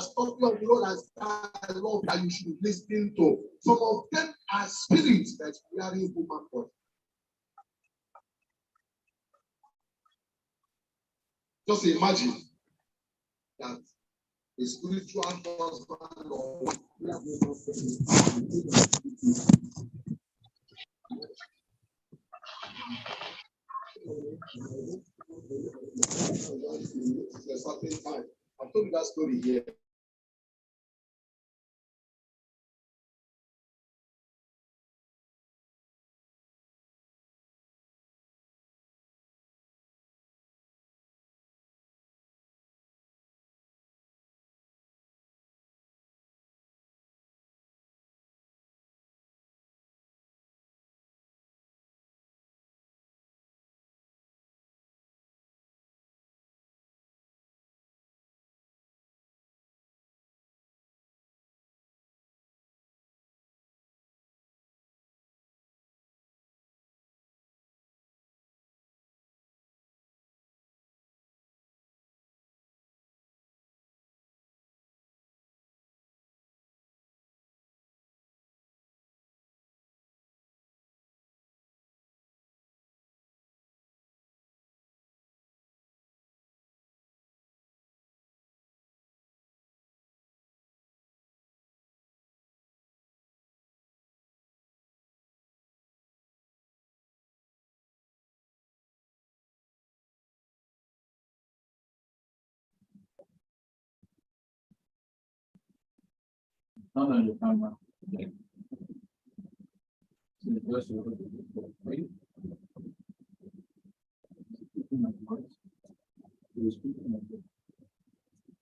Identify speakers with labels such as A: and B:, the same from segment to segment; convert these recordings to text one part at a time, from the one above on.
A: stopped you on the road as love that you should listen to. Some of them are spirits that wearing human body. Just imagine that a spiritual husband or wife. I told you that story here.
B: Not on your camera.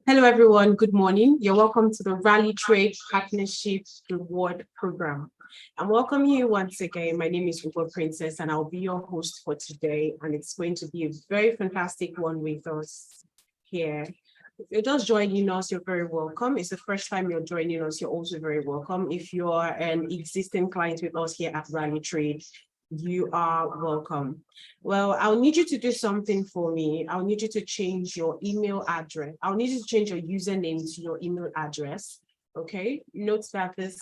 C: Hello, everyone. Good morning. You're welcome to the Rally Trade Partnership Reward Program. I'm welcoming you once again. My name is Ugo Princess, and I'll be your host for today. And it's going to be a very fantastic one with us here. If you're just joining us, you're very welcome. It's the first time you're joining us, you're also very welcome. If you're an existing client with us here at Rally Trade, you are welcome. Well, I'll need you to do something for me. I'll need you to change your email address. I'll need you to change your username to your email address. Okay, note that this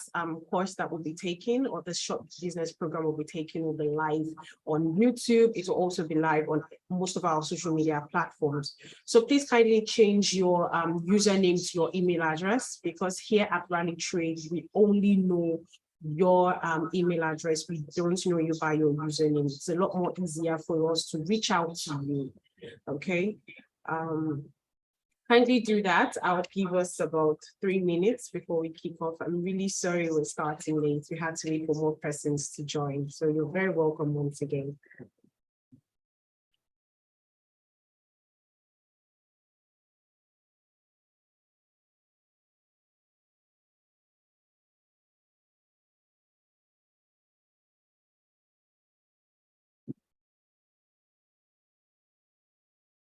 C: course that we'll be taking, or the short business program we'll be taking, will be live on YouTube. It will also be live on most of our social media platforms. So please kindly change your username to your email address, because here at Rally Trade, we only know your email address. We don't know you by your username. It's a lot more easier for us to reach out to you. Okay. Kindly do that. I'll give us about 3 minutes before we kick off. I'm really sorry we're starting late. We had to wait for more persons to join. So you're very welcome once again.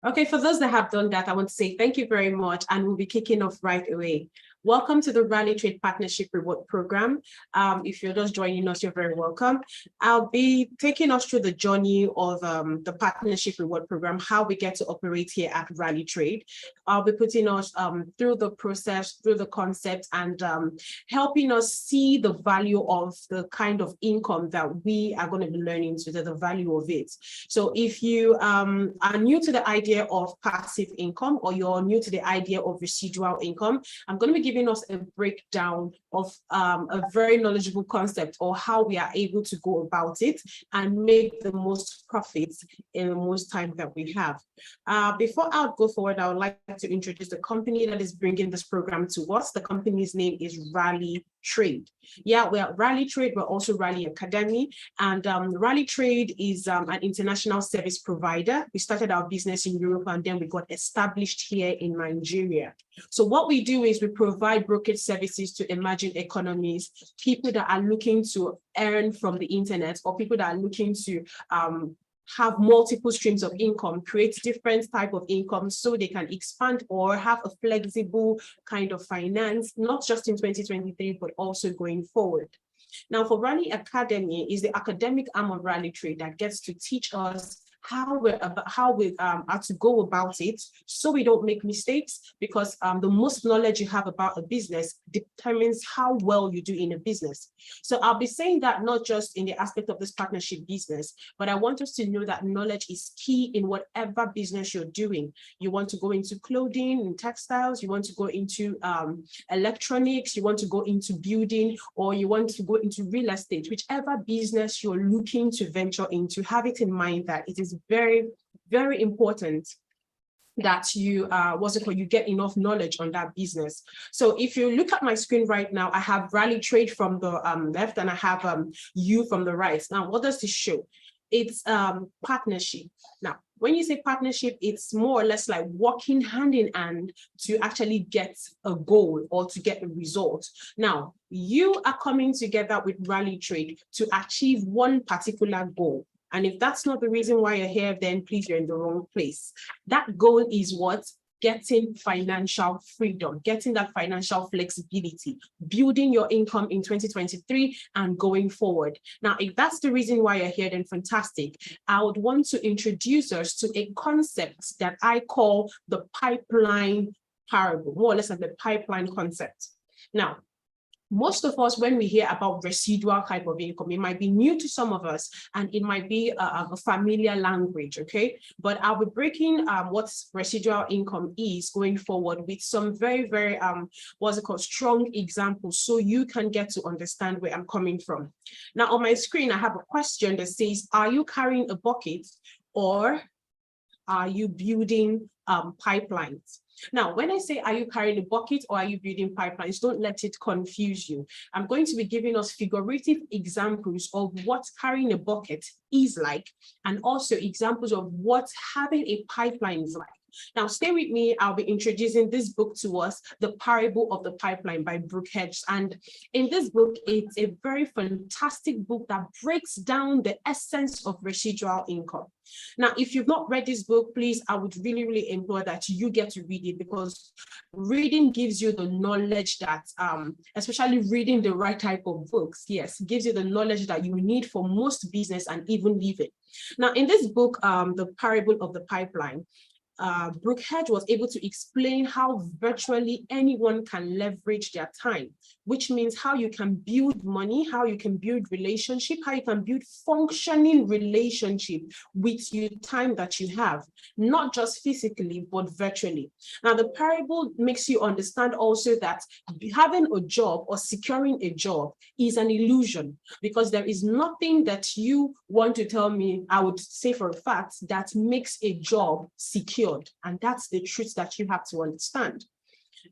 C: Okay, for those that have done that, I want to say thank you very much, and we'll be kicking off right away. Welcome to the Rally Trade Partnership Reward Program. If you're just joining us, you're very welcome. I'll be taking us through the journey of the Partnership Reward Program, how we get to operate here at Rally Trade. I'll be putting us through the process, through the concept, and helping us see the value of the kind of income that we are going to be learning today, the value of it. So if you are new to the idea of passive income, or you're new to the idea of residual income, I'm going to be giving us a breakdown of a very knowledgeable concept, or how we are able to go about it and make the most profits in the most time that we have. Before I go forward, I would like to introduce the company that is bringing this program to us. The company's name is Rally Trade. Yeah, we're Rally Trade, we're also Rally Academy, and Rally Trade is an international service provider. We started our business in Europe, and then we got established here in Nigeria. So what we do is we provide brokerage services to emerging economies, people that are looking to earn from the internet, or people that are looking to have multiple streams of income, create different type of income so they can expand or have a flexible kind of finance, not just in 2023, but also going forward. Now, for Rally Academy is the academic arm of Rally Trade that gets to teach us how we are to go about it, so we don't make mistakes, because the most knowledge you have about a business determines how well you do in a business. So I'll be saying that not just in the aspect of this partnership business, but I want us to know that knowledge is key in whatever business you're doing. You want to go into clothing and textiles, you want to go into electronics, you want to go into building, or you want to go into real estate, whichever business you're looking to venture into, have it in mind that it is very, very important that you you get enough knowledge on that business. So if you look at my screen right now, I have Rally Trade from the left, and I have you from the right. Now, what does this show? It's partnership. Now, when you say partnership, it's more or less like working hand in hand to actually get a goal or to get a result. Now, you are coming together with Rally Trade to achieve one particular goal. And if that's not the reason why you're here, then please, you're in the wrong place. That goal is what? Getting financial freedom, getting that financial flexibility, building your income in 2023 and going forward. Now, if that's the reason why you're here, then fantastic. I would want to introduce us to a concept that I call the pipeline parable, more or less like the pipeline concept. Now, most of us, when we hear about residual type of income, it might be new to some of us, and it might be a familiar language, okay? But I'll be breaking what residual income is going forward with some very, very, strong examples, so you can get to understand where I'm coming from. Now, on my screen, I have a question that says, are you carrying a bucket, or are you building pipelines? Now, when I say, are you carrying a bucket or are you building pipelines, don't let it confuse you. I'm going to be giving us figurative examples of what carrying a bucket is like, and also examples of what having a pipeline is like. Now, stay with me. I'll be introducing this book to us, The Parable of the Pipeline by Brooke Hedges. And in this book, it's a very fantastic book that breaks down the essence of residual income. Now, if you've not read this book, please, I would really, really implore that you get to read it, because reading gives you the knowledge that, especially reading the right type of books, yes, gives you the knowledge that you need for most business and even living. Now, in this book, The Parable of the Pipeline, Brooke Hedges was able to explain how virtually anyone can leverage their time, which means how you can build money, how you can build relationship, how you can build functioning relationship with your time that you have, not just physically, but virtually. Now, the parable makes you understand also that having a job or securing a job is an illusion, because there is nothing that you want to tell me, I would say for a fact, that makes a job secure. And that's the truth that you have to understand.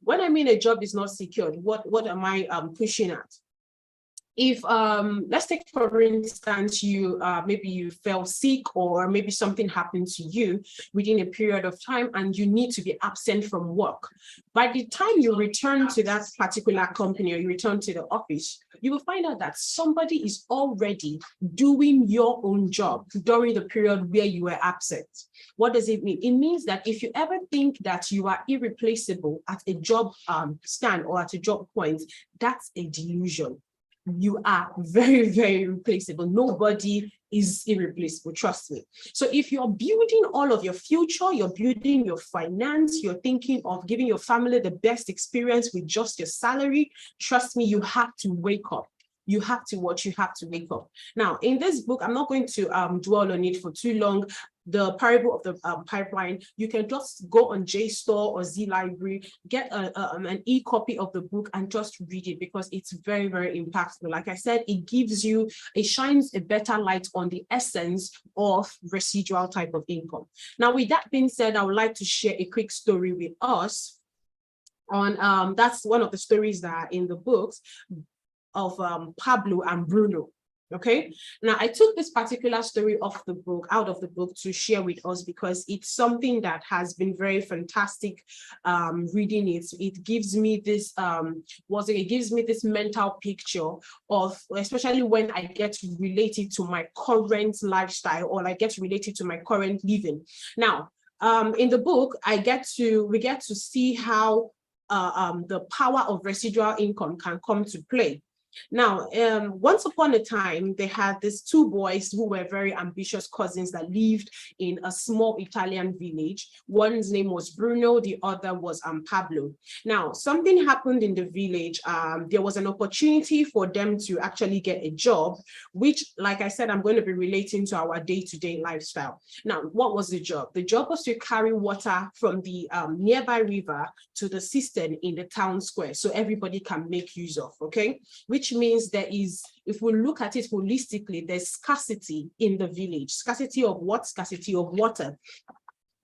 C: When I mean a job is not secured, what am I pushing at? If let's take for instance, you maybe you fell sick, or maybe something happened to you within a period of time and you need to be absent from work. By the time you return to that particular company, or you return to the office, you will find out that somebody is already doing your own job during the period where you were absent. What does it mean? It means that if you ever think that you are irreplaceable at a job stand or at a job point, that's a delusion. You are very, very replaceable. Nobody is irreplaceable, trust me. So if you're building all of your future, you're building your finance, you're thinking of giving your family the best experience with just your salary, trust me, you have to wake up. You have to watch, you have to wake up. Now, in this book, I'm not going to dwell on it for too long. The Parable of the Pipeline, you can just go on JSTOR or Z Library, get an e-copy of the book and just read it, because it's very, very impactful. Like I said, it shines a better light on the essence of residual type of income. Now, with that being said, I would like to share a quick story with us on, that's one of the stories that are in the books of Pablo and Bruno. Okay, now I took this particular story out of the book to share with us, because it's something that has been very fantastic reading it. It gives me this it gives me this mental picture of, especially when I get to relate it to my current lifestyle, or I get to relate it to my current living. Now, in the book, we get to see how the power of residual income can come to play. Now, once upon a time, they had these two boys who were very ambitious cousins that lived in a small Italian village. One's name was Bruno, the other was Pablo. Now, something happened in the village. There was an opportunity for them to actually get a job, which, like I said, I'm going to be relating to our day-to-day lifestyle. Now, what was the job? The job was to carry water from the nearby river to the cistern in the town square so everybody can make use of, okay? Which means there is, if we look at it holistically, there's scarcity in the village. Scarcity of what? Scarcity of water.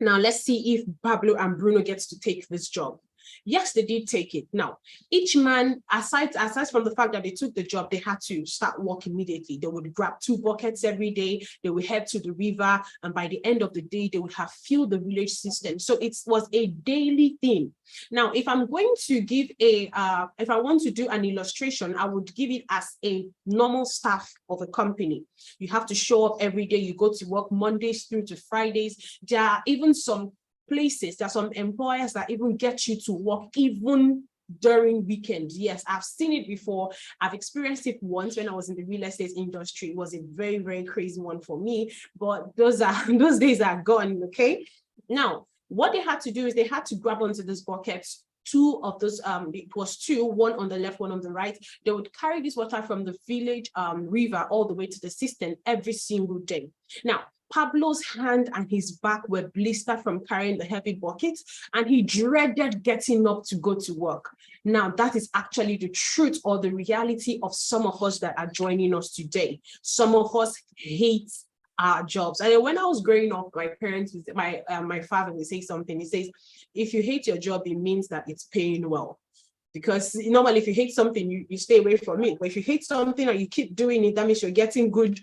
C: Now, let's see if Pablo and Bruno gets to take this job. Yes, they did take it. Now, each man, aside from the fact that they took the job, they had to start work immediately. They would grab 2 buckets every day. They would head to the river. And by the end of the day, they would have filled the village system. So it was a daily thing. Now, if I'm going to give if I want to do an illustration, I would give it as a normal staff of a company. You have to show up every day. You go to work Mondays through to Fridays. There are even some places, there are some employers that even get you to work even during weekends. Yes, I've seen it before. I've experienced it once when I was in the real estate industry. It was a very, very crazy one for me, but those days are gone, okay? Now, what they had to do is they had to grab onto this buckets. 2 of those, it was 2, one on the left, one on the right. They would carry this water from the village river all the way to the cistern every single day. Now, Pablo's hand and his back were blistered from carrying the heavy buckets, and he dreaded getting up to go to work. Now, that is actually the truth or the reality of some of us that are joining us today. Some of us hate our jobs. And when I was growing up, my parents, my father would say something. He says, if you hate your job, it means that it's paying well. Because normally, if you hate something, you stay away from it. But if you hate something or you keep doing it, that means you're getting good,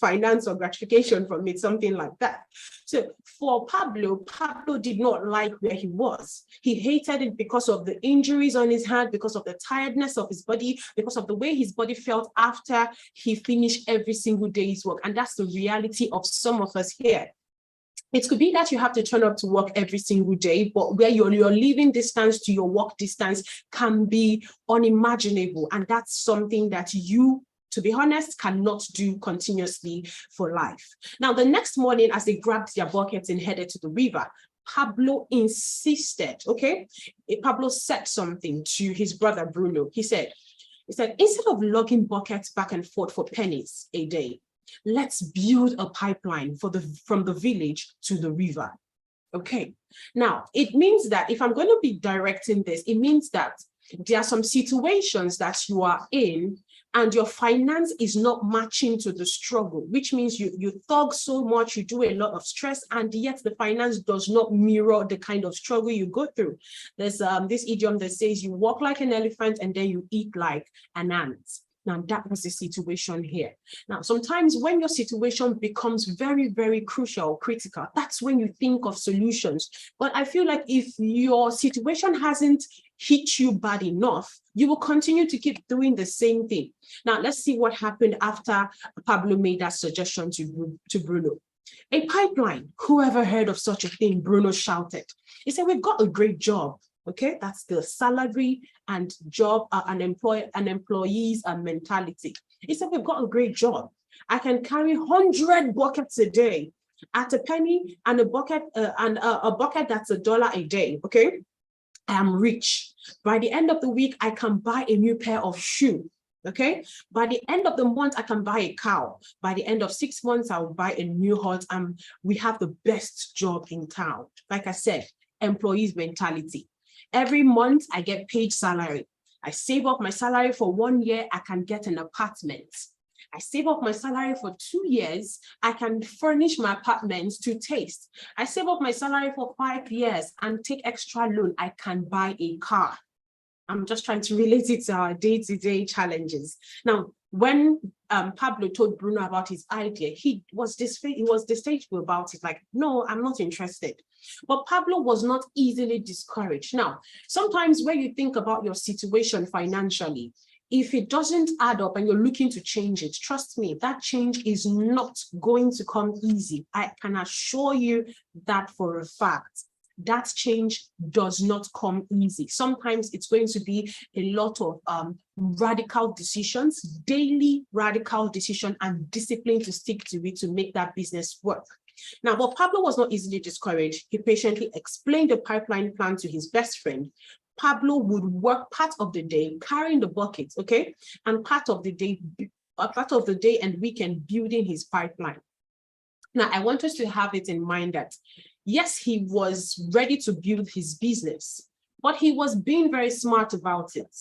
C: finance or gratification from it, something like that. So for Pablo did not like where he was. He hated it because of the injuries on his hand, because of the tiredness of his body, because of the way his body felt after he finished every single day's work. And that's the reality of some of us here. It could be that you have to turn up to work every single day, but where your living distance to your work distance can be unimaginable. And that's something that you, to be honest, cannot do continuously for life. Now, the next morning, as they grabbed their buckets and headed to the river, Pablo insisted, okay? Pablo said something to his brother, Bruno. He said, instead of lugging buckets back and forth for pennies a day, let's build a pipeline from the village to the river. Okay. Now, it means that if I'm going to be directing this, it means that there are some situations that you are in and your finance is not matching to the struggle, which means you thug so much, you do a lot of stress, and yet the finance does not mirror the kind of struggle you go through. There's this idiom that says you walk like an elephant and then you eat like an ant. Now, that was the situation here. Now, sometimes when your situation becomes very, very crucial, critical, that's when you think of solutions. But I feel like if your situation hasn't hit you bad enough, you will continue to keep doing the same thing. Now, let's see what happened after Pablo made that suggestion to Bruno. A pipeline. Who ever heard of such a thing? Bruno shouted. He said, we've got a great job. Okay, that's the salary and job, an employee's mentality. He said, we've got a great job. I can carry 100 buckets a day at a penny, and a bucket that's $1 a day. Okay, I am rich. By the end of the week, I can buy a new pair of shoes. Okay, by the end of the month, I can buy a cow. By the end of 6 months, I will buy a new horse, and we have the best job in town. Like I said, employees' mentality. Every month, I get paid salary. I save up my salary for 1 year, I can get an apartment. I save up my salary for 2 years, I can furnish my apartments to taste. I save up my salary for 5 years and take extra loan, I can buy a car. I'm just trying to relate it to our day-to-day challenges. Now, when Pablo told Bruno about his idea, he was distasteful about it, like, no, I'm not interested. But Pablo was not easily discouraged. Now, sometimes when you think about your situation financially, if it doesn't add up and you're looking to change it, trust me, that change is not going to come easy. I can assure you that for a fact. that change does not come easy. Sometimes it's going to be a lot of radical decisions, daily radical decision, and discipline to stick to it to make that business work. Now, but Pablo was not easily discouraged. He patiently explained the pipeline plan to his best friend. Pablo would work part of the day carrying the buckets, okay, and part of the day and weekend building his pipeline. Now, I want us to have it in mind that, yes, he was ready to build his business, but he was being very smart about it.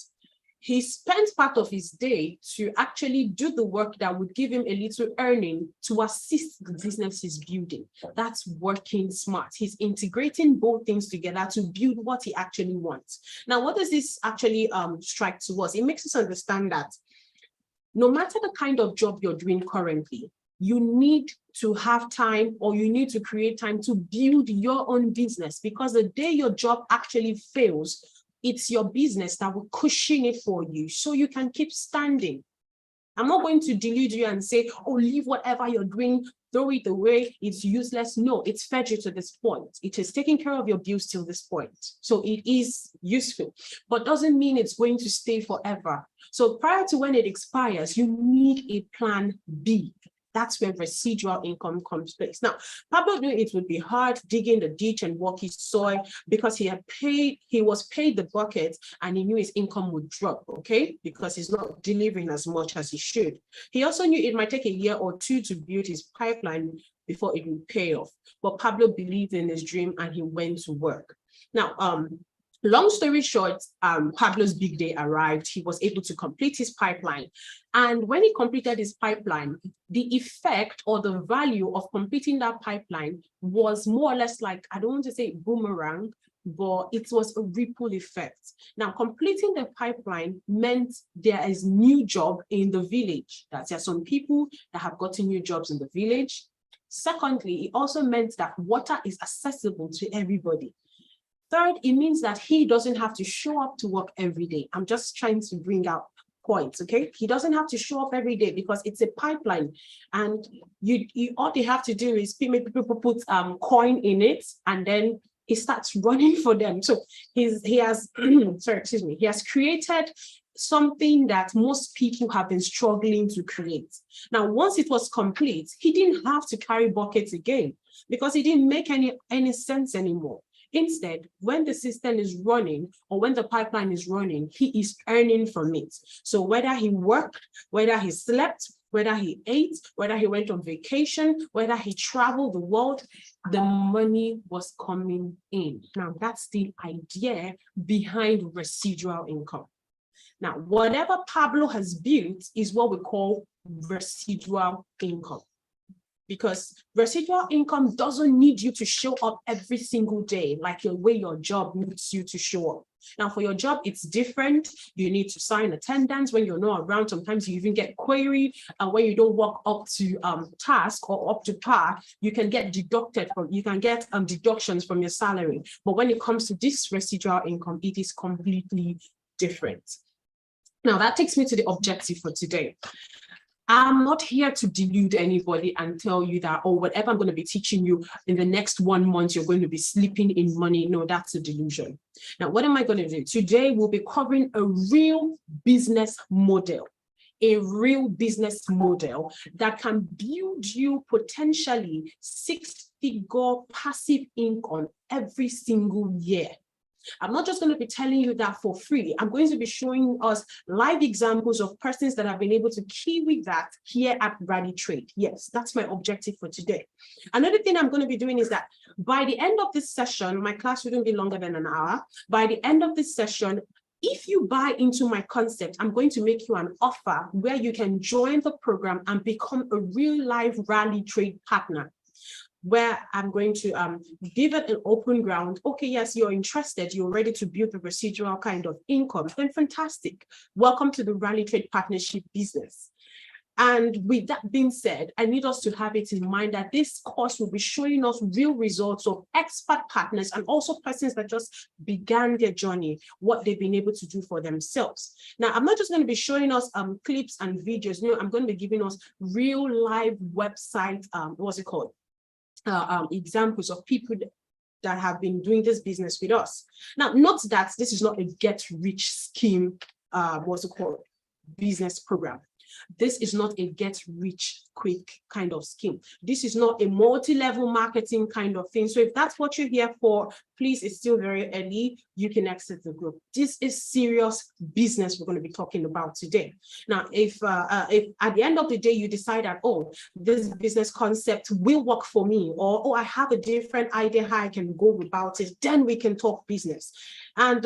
C: He spent part of his day to actually do the work that would give him a little earning to assist the business he's building. That's working smart. He's integrating both things together to build what he actually wants. Now, what does this actually strike to us? It makes us understand that no matter the kind of job you're doing currently, you need to have time, or you need to create time to build your own business, because the day your job actually fails, it's your business that will cushion it for you so you can keep standing. I'm not going to delude you and say, oh, leave whatever you're doing, throw it away, it's useless. No, it's fed you to this point. It is taking care of your bills till this point. So it is useful, but doesn't mean it's going to stay forever. So prior to when it expires, you need a plan B. That's where residual income comes place. Now, Pablo knew it would be hard digging the ditch and work his soil, because he was paid the bucket, and he knew his income would drop, okay? Because he's not delivering as much as he should. He also knew it might take a year or two to build his pipeline before it would pay off. But Pablo believed in his dream and he went to work. Now, long story short, Pablo's big day arrived. He was able to complete his pipeline. And when he completed his pipeline, the effect or the value of completing that pipeline was more or less like, I don't want to say boomerang, but it was a ripple effect. Now, completing the pipeline meant there is new job in the village. That there are some people that have gotten new jobs in the village. Secondly, it also meant that water is accessible to everybody. Third, it means that he doesn't have to show up to work every day. I'm just trying to bring out points, okay? He doesn't have to show up every day because it's a pipeline, and you all they have to do is people put coin in it, and then it starts running for them. So he has he has created something that most people have been struggling to create. Now, once it was complete, he didn't have to carry buckets again because it didn't make any sense anymore. Instead, when the system is running or when the pipeline is running, he is earning from it. So whether he worked, whether he slept, whether he ate, whether he went on vacation, whether he traveled the world, the money was coming in. Now, that's the idea behind residual income. Now, whatever Pablo has built is what we call residual income. Because residual income doesn't need you to show up every single day like the way your job needs you to show up. Now, for your job, it's different. You need to sign attendance when you're not around. Sometimes you even get query, and when you don't work up to task or up to par, you can get deductions from your salary. But when it comes to this residual income, it is completely different. Now, that takes me to the objective for today. I'm not here to delude anybody and tell you that, oh, whatever I'm going to be teaching you in the next 1 month, you're going to be sleeping in money. No, that's a delusion. Now, what am I going to do? Today, we'll be covering a real business model. A real business model that can build you potentially 6-figure passive income every single year. I'm not just going to be telling you that for free. I'm going to be showing us live examples of persons that have been able to kiwi that here at Rally Trade. Yes, that's my objective for today. Another thing I'm going to be doing is that by the end of this session, my class wouldn't be longer than an hour. By the end of this session, if you buy into my concept, I'm going to make you an offer where you can join the program and become a real live Rally Trade partner, where I'm going to give it an open ground. Okay, yes, you're interested, you're ready to build a residual kind of income, then fantastic. Welcome to the Rally Trade Partnership business. And with that being said, I need us to have it in mind that this course will be showing us real results of expert partners and also persons that just began their journey, what they've been able to do for themselves. Now, I'm not just going to be showing us clips and videos. No, I'm going to be giving us real live website, examples of people that have been doing this business with us. Now, not that this is not a get-rich scheme, what's it called, business program. This is not a get-rich-quick kind of scheme. This is not a multi-level marketing kind of thing. So if that's what you're here for, please, it's still very early. You can exit the group. This is serious business we're going to be talking about today. Now, if at the end of the day you decide that, oh, this business concept will work for me, or oh, I have a different idea how I can go about it, then we can talk business. And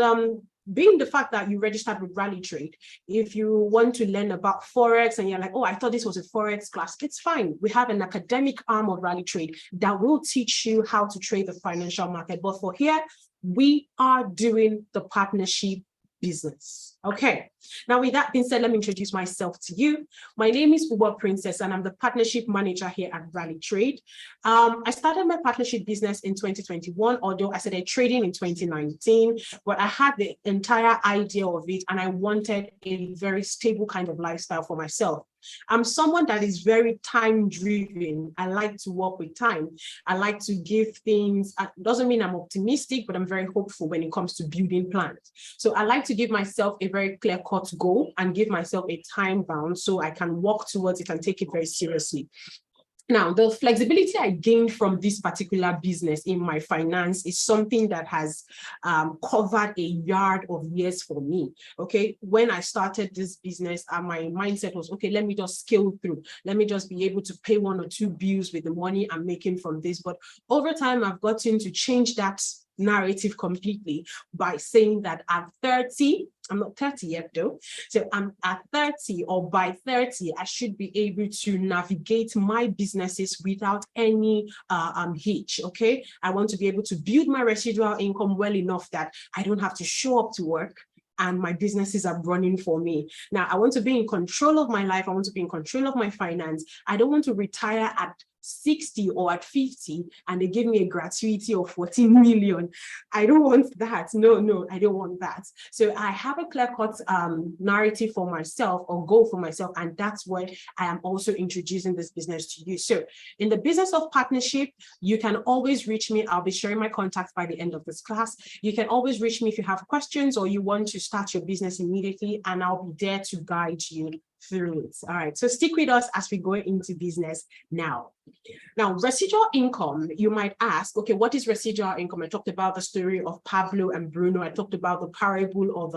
C: being the fact that you registered with Rally Trade, if you want to learn about Forex and you're like, oh, I thought this was a Forex class, it's fine. We have an academic arm of Rally Trade that will teach you how to trade the financial market. But for here, we are doing the partnership business. Okay. Now, with that being said, let me introduce myself to you. My name is Uber Princess, and I'm the partnership manager here at Rally Trade. I started my partnership business in 2021, although I started trading in 2019, but I had the entire idea of it, and I wanted a very stable kind of lifestyle for myself. I'm someone that is very time driven. I like to work with time. I like to give things, doesn't mean I'm optimistic, but I'm very hopeful when it comes to building plans. So I like to give myself a very clear-cut goal and give myself a time bound so I can work towards it and take it very seriously. Now, the flexibility I gained from this particular business in my finance is something that has covered a yard of years for me. Okay, when I started this business, my mindset was, okay, let me just scale through. Let me just be able to pay 1 or 2 bills with the money I'm making from this. But over time, I've gotten to change that narrative completely by saying that at 30, I'm not 30 yet though, so I'm at 30 or by 30, I should be able to navigate my businesses without any hitch, okay? I want to be able to build my residual income well enough that I don't have to show up to work and my businesses are running for me. Now, I want to be in control of my life. I want to be in control of my finance. I don't want to retire at 60 or at 50 and they give me a gratuity of 14 million. I don't want that. No, I don't want that. So I have a clear-cut narrative for myself or goal for myself, and that's why I am also introducing this business to you. So in the business of partnership, you can always reach me. I'll be sharing my contacts by the end of this class. You can always reach me if you have questions or you want to start your business immediately, and I'll be there to guide you through it. All right, so stick with us as we go into business now. Now, residual income, you might ask, okay, what is residual income? I talked about the story of Pablo and Bruno. I talked about the parable of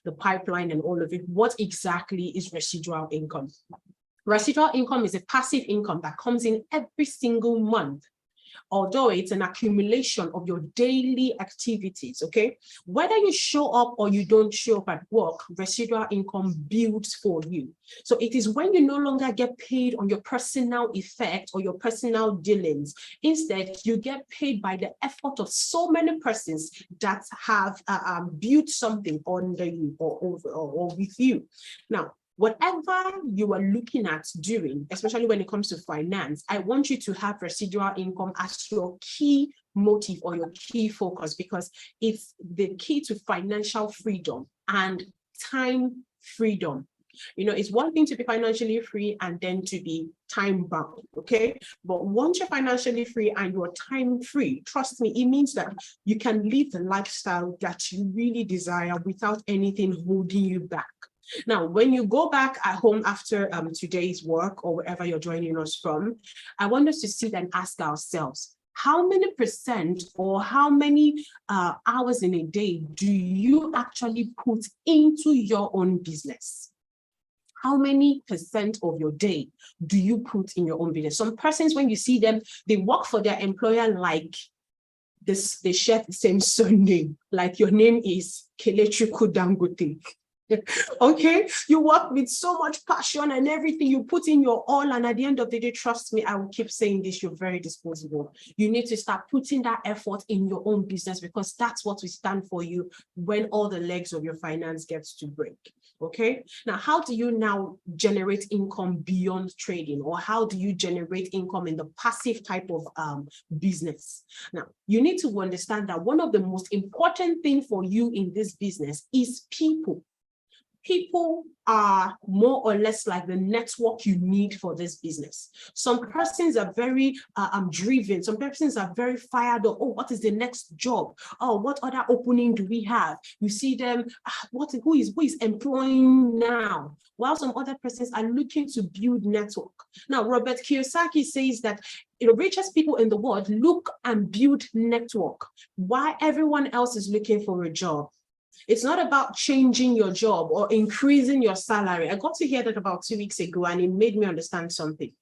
C: the pipeline and all of it. What exactly is residual income? Residual income is a passive income that comes in every single month, although it's an accumulation of your daily activities, okay? Whether you show up or you don't show up at work, residual income builds for you. So it is when you no longer get paid on your personal effect or your personal dealings. Instead, you get paid by the effort of so many persons that have built something under you or with you. Now, whatever you are looking at doing, especially when it comes to finance, I want you to have residual income as your key motive or your key focus, because it's the key to financial freedom and time freedom. You know, it's one thing to be financially free and then to be time bound, okay? But once you're financially free and you're time free, trust me, it means that you can live the lifestyle that you really desire without anything holding you back. Now, when you go back at home after today's work or wherever you're joining us from, I want us to sit and ask ourselves, how many percent or how many hours in a day do you actually put into your own business? How many percent of your day do you put in your own business? Some persons, when you see them, they work for their employer like this, they share the same surname, like your name is Kelechi Dangote. Okay, you work with so much passion and everything, you put in your all, and at the end of the day, trust me, I will keep saying this, you're very disposable. You need to start putting that effort in your own business, because that's what will stand for you when all the legs of your finance gets to break. Okay, now how do you now generate income beyond trading, or how do you generate income in the passive type of business? Now, you need to understand that one of the most important things for you in this business is people. People are more or less like the network you need for this business. Some persons are very driven. Some persons are very fired up. Oh, what is the next job? Oh, what other opening do we have? You see them, who is employing now? While some other persons are looking to build network. Now, Robert Kiyosaki says that the richest people in the world look and build network, while everyone else is looking for a job. It's not about changing your job or increasing your salary. I got to hear that about 2 weeks ago, and it made me understand something.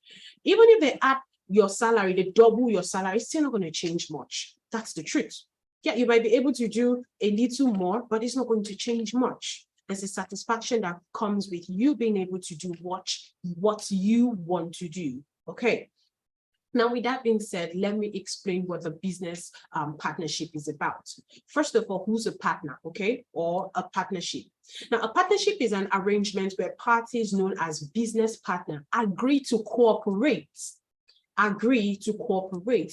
C: Even if they add your salary, they double your salary, it's still not going to change much. That's the truth. Yeah, you might be able to do a little more, but it's not going to change much. There's a satisfaction that comes with you being able to do what you want to do. Okay. Now, with that being said, let me explain what the business partnership is about. First of all, who's a partner, okay, or a partnership? Now, a partnership is an arrangement where parties known as business partner agree to cooperate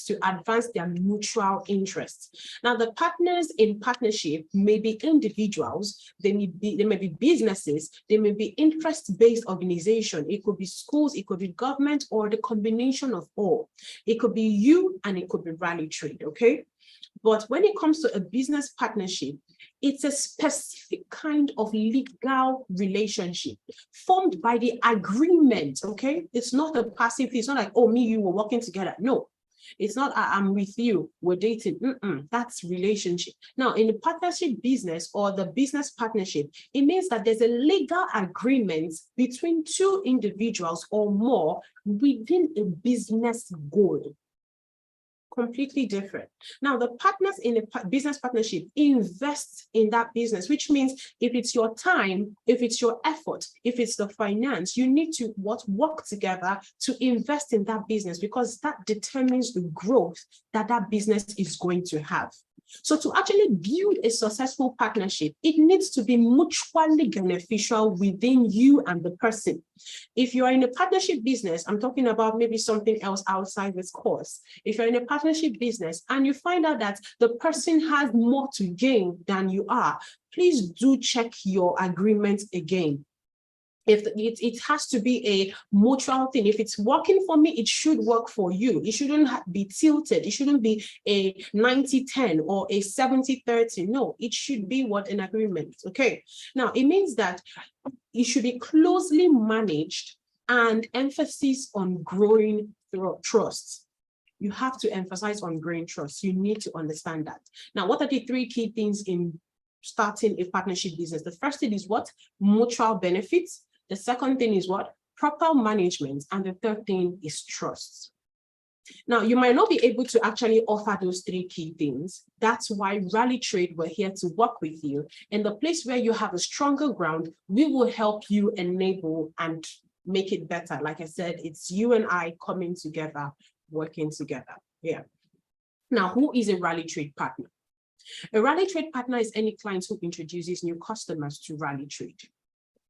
C: to advance their mutual interests. Now, the partners in partnership may be individuals, they may be businesses, they may be interest-based organization. It could be schools, it could be government, or the combination of all. It could be you and it could be Rally Trade, okay? But when it comes to a business partnership, it's a specific kind of legal relationship formed by the agreement, okay? It's not a passive, it's not like, oh, me, you were working together. No, it's not, I'm with you, we're dating. That's relationship. Now, in the partnership business or the business partnership, it means that there's a legal agreement between two individuals or more within a business goal. Completely different. Now, the partners in a business partnership invest in that business, which means if it's your time, if it's your effort, if it's the finance, you need to work together to invest in that business, because that determines the growth that that business is going to have. So to actually build a successful partnership, it needs to be mutually beneficial within you and the person. If you are in a partnership business, I'm talking about maybe something else outside this course. If you're in a partnership business and you find out that the person has more to gain than you are, please do check your agreement again. If it has to be a mutual thing. If it's working for me, it should work for you. It shouldn't be tilted. It shouldn't be a 90-10 or a 70-30. No, it should be an agreement. Okay. Now, it means that it should be closely managed and emphasis on growing trust. You have to emphasize on growing trust. You need to understand that. Now, what are the 3 key things in starting a partnership business? The first thing is what? Mutual benefits. The second thing is what? Proper management. And the third thing is trust. Now, you might not be able to actually offer those 3 key things. That's why Rally Trade, we're here to work with you. In the place where you have a stronger ground, we will help you enable and make it better. Like I said, it's you and I coming together, working together. Yeah. Now, who is a Rally Trade partner? A Rally Trade partner is any client who introduces new customers to Rally Trade.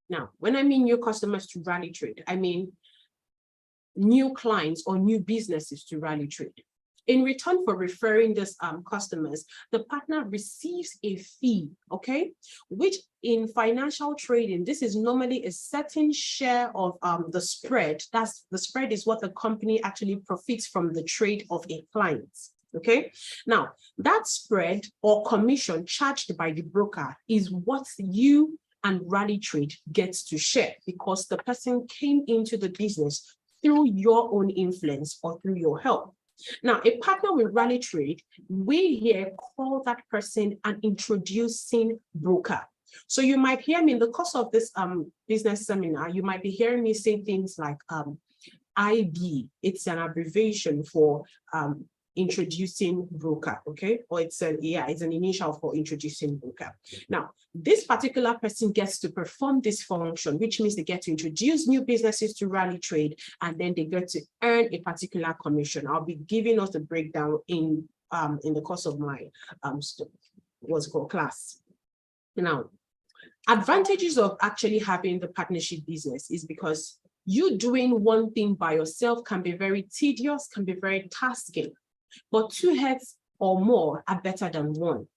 C: Now, when I mean new customers to Rally Trade, I mean new clients or new businesses to Rally Trade. In return for referring these customers, the partner receives a fee, okay? Which in financial trading, this is normally a certain share of the spread. The spread is what the company actually profits from the trade of a client. Okay, now that spread or commission charged by the broker is what you and Rally Trade gets to share, because the person came into the business through your own influence or through your help. Now, a partner with Rally Trade, we here call that person an introducing broker. So you might hear me in the course of this business seminar, you might be hearing me say things like IB. It's an abbreviation for introducing broker, okay? Or it's an initial for introducing broker. Now, this particular person gets to perform this function, which means they get to introduce new businesses to Rally Trade, and then they get to earn a particular commission. I'll be giving us the breakdown in the course of my what's called class. Now, advantages of actually having the partnership business is because you doing one thing by yourself can be very tedious, can be very tasking. But 2 heads or more are better than 1.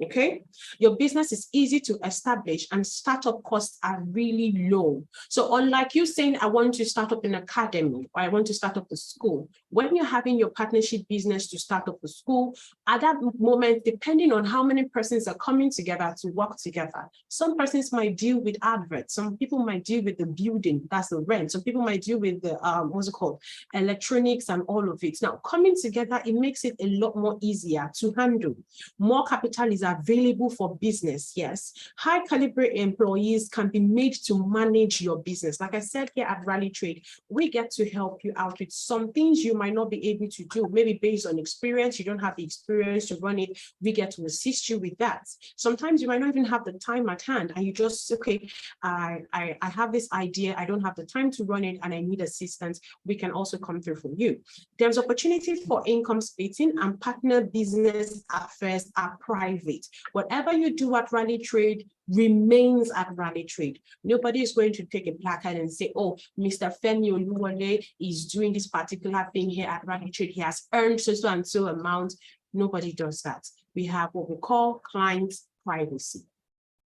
C: Okay, your business is easy to establish and startup costs are really low. So unlike you saying, I want to start up an academy or I want to start up a school, when you're having your partnership business to start up a school, at that moment, depending on how many persons are coming together to work together, some persons might deal with adverts, some people might deal with the building, that's the rent, some people might deal with the, what's it called, electronics and all of it. Now, coming together, it makes it a lot more easier to handle. More capital is available for business, yes. High caliber employees can be made to manage your business. Like I said here at Rally Trade, we get to help you out with some things you might not be able to do, maybe based on experience. You don't have the experience to run it. We get to assist you with that. Sometimes you might not even have the time at hand and you just, okay, I have this idea, I don't have the time to run it and I need assistance. We can also come through for you. There's opportunity for income splitting and partner business affairs are private. Whatever you do at Rally Trade remains at Rally Trade. Nobody is going to take a placard and say, oh, Mr. Femi Oluwole is doing this particular thing here at Rally Trade. He has earned so and so amount. Nobody does that. We have what we call client privacy.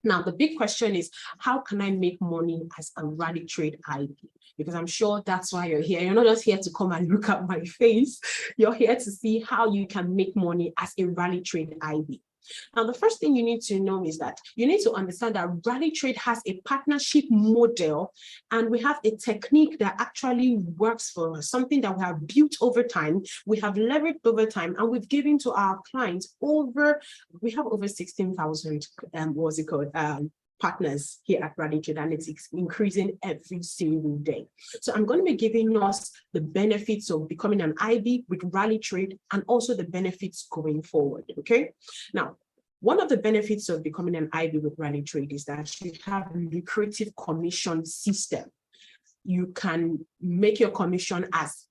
C: Now, the big question is, how can I make money as a Rally Trade IB? Because I'm sure that's why you're here. You're not just here to come and look at my face. You're here to see how you can make money as a Rally Trade IB. Now, the first thing you need to know is that you need to understand that Rally Trade has a partnership model, and we have a technique that actually works for us, something that we have built over time, we have leveraged over time, and we've given to our clients we have over 16,000, partners here at Rally Trade, and it's increasing every single day. So I'm going to be giving us the benefits of becoming an IB with Rally Trade and also the benefits going forward, okay? Now, one of the benefits of becoming an IB with Rally Trade is that you have a lucrative commission system. You can make your commission as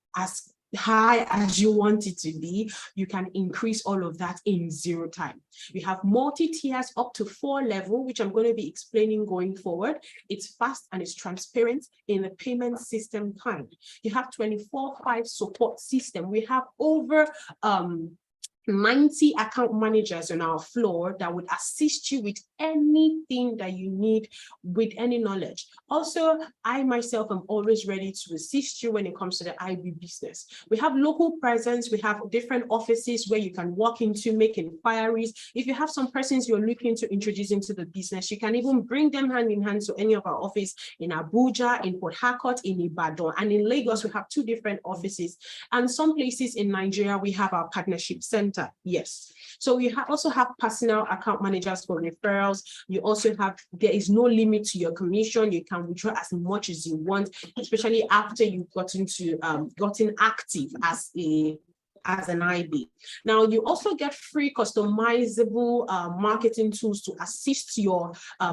C: high as you want it to be. You can increase all of that in zero time. We have multi-tiers up to 4 levels, which I'm going to be explaining going forward. It's fast and it's transparent in the payment system kind. You have 24/5 support system. We have over 90 account managers on our floor that would assist you with anything that you need with any knowledge. Also, I myself am always ready to assist you when it comes to the IB business. We have local presence. We have different offices where you can walk into, make inquiries. If you have some persons you're looking to introduce into the business, you can even bring them hand in hand to any of our offices in Abuja, in Port Harcourt, in Ibadan, and in Lagos. We have 2 different offices. And some places in Nigeria, we have our partnership center. Yes. So we also have personal account managers for referrals. You also have, there is no limit to your commission. You can withdraw as much as you want, especially after you've gotten active as an IB. Now, you also get free customizable marketing tools to assist your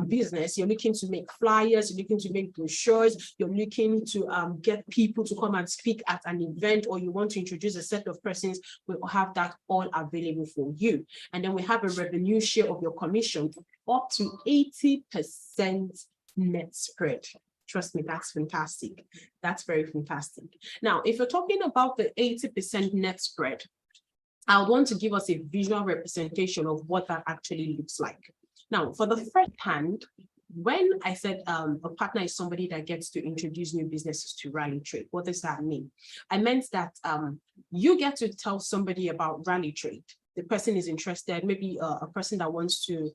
C: business. You're looking to make flyers, you're looking to make brochures, you're looking to get people to come and speak at an event, or you want to introduce a set of persons, we'll have that all available for you. And then we have a revenue share of your commission up to 80% net spread. Trust me, that's fantastic. That's very fantastic. Now, if you're talking about the 80% net spread, I want to give us a visual representation of what that actually looks like. Now, for the first hand, when I said a partner is somebody that gets to introduce new businesses to Rally Trade, what does that mean? I meant that you get to tell somebody about Rally Trade. The person is interested, maybe a person that wants to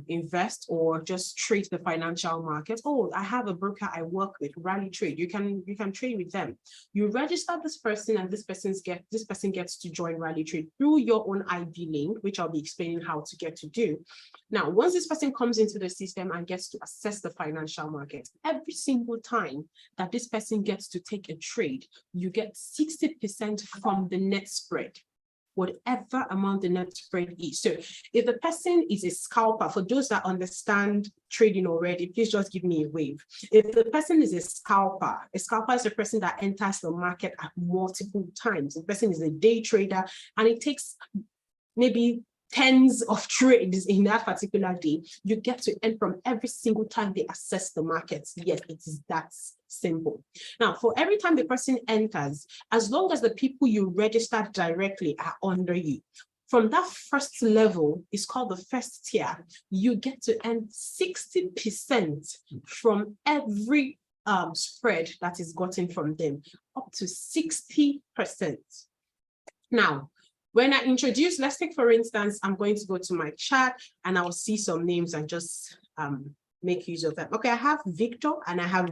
C: invest or just trade the financial market. Oh, I have a broker I work with, Rally Trade. You can trade with them. You register this person, and this person gets to join Rally Trade through your own ID link, which I'll be explaining how to get to do. Now, once this person comes into the system and gets to assess the financial market, every single time that this person gets to take a trade, you get 60% from the net spread, whatever amount the net spread is. So if the person is a scalper, for those that understand trading already, please just give me a wave. If the person is a scalper is a person that enters the market at multiple times. The person is a day trader, and it takes maybe tens of trades in that particular day. You get to earn from every single time they assess the markets. Yes, it is that simple. Now, for every time the person enters, as long as the people you register directly are under you, from that first level, is called the first tier, you get to earn 60% from every spread that is gotten from them, up to 60%. Now, when I introduce, let's take, for instance, I'm going to go to my chat and I will see some names and just make use of them. Okay, I have Victor and I have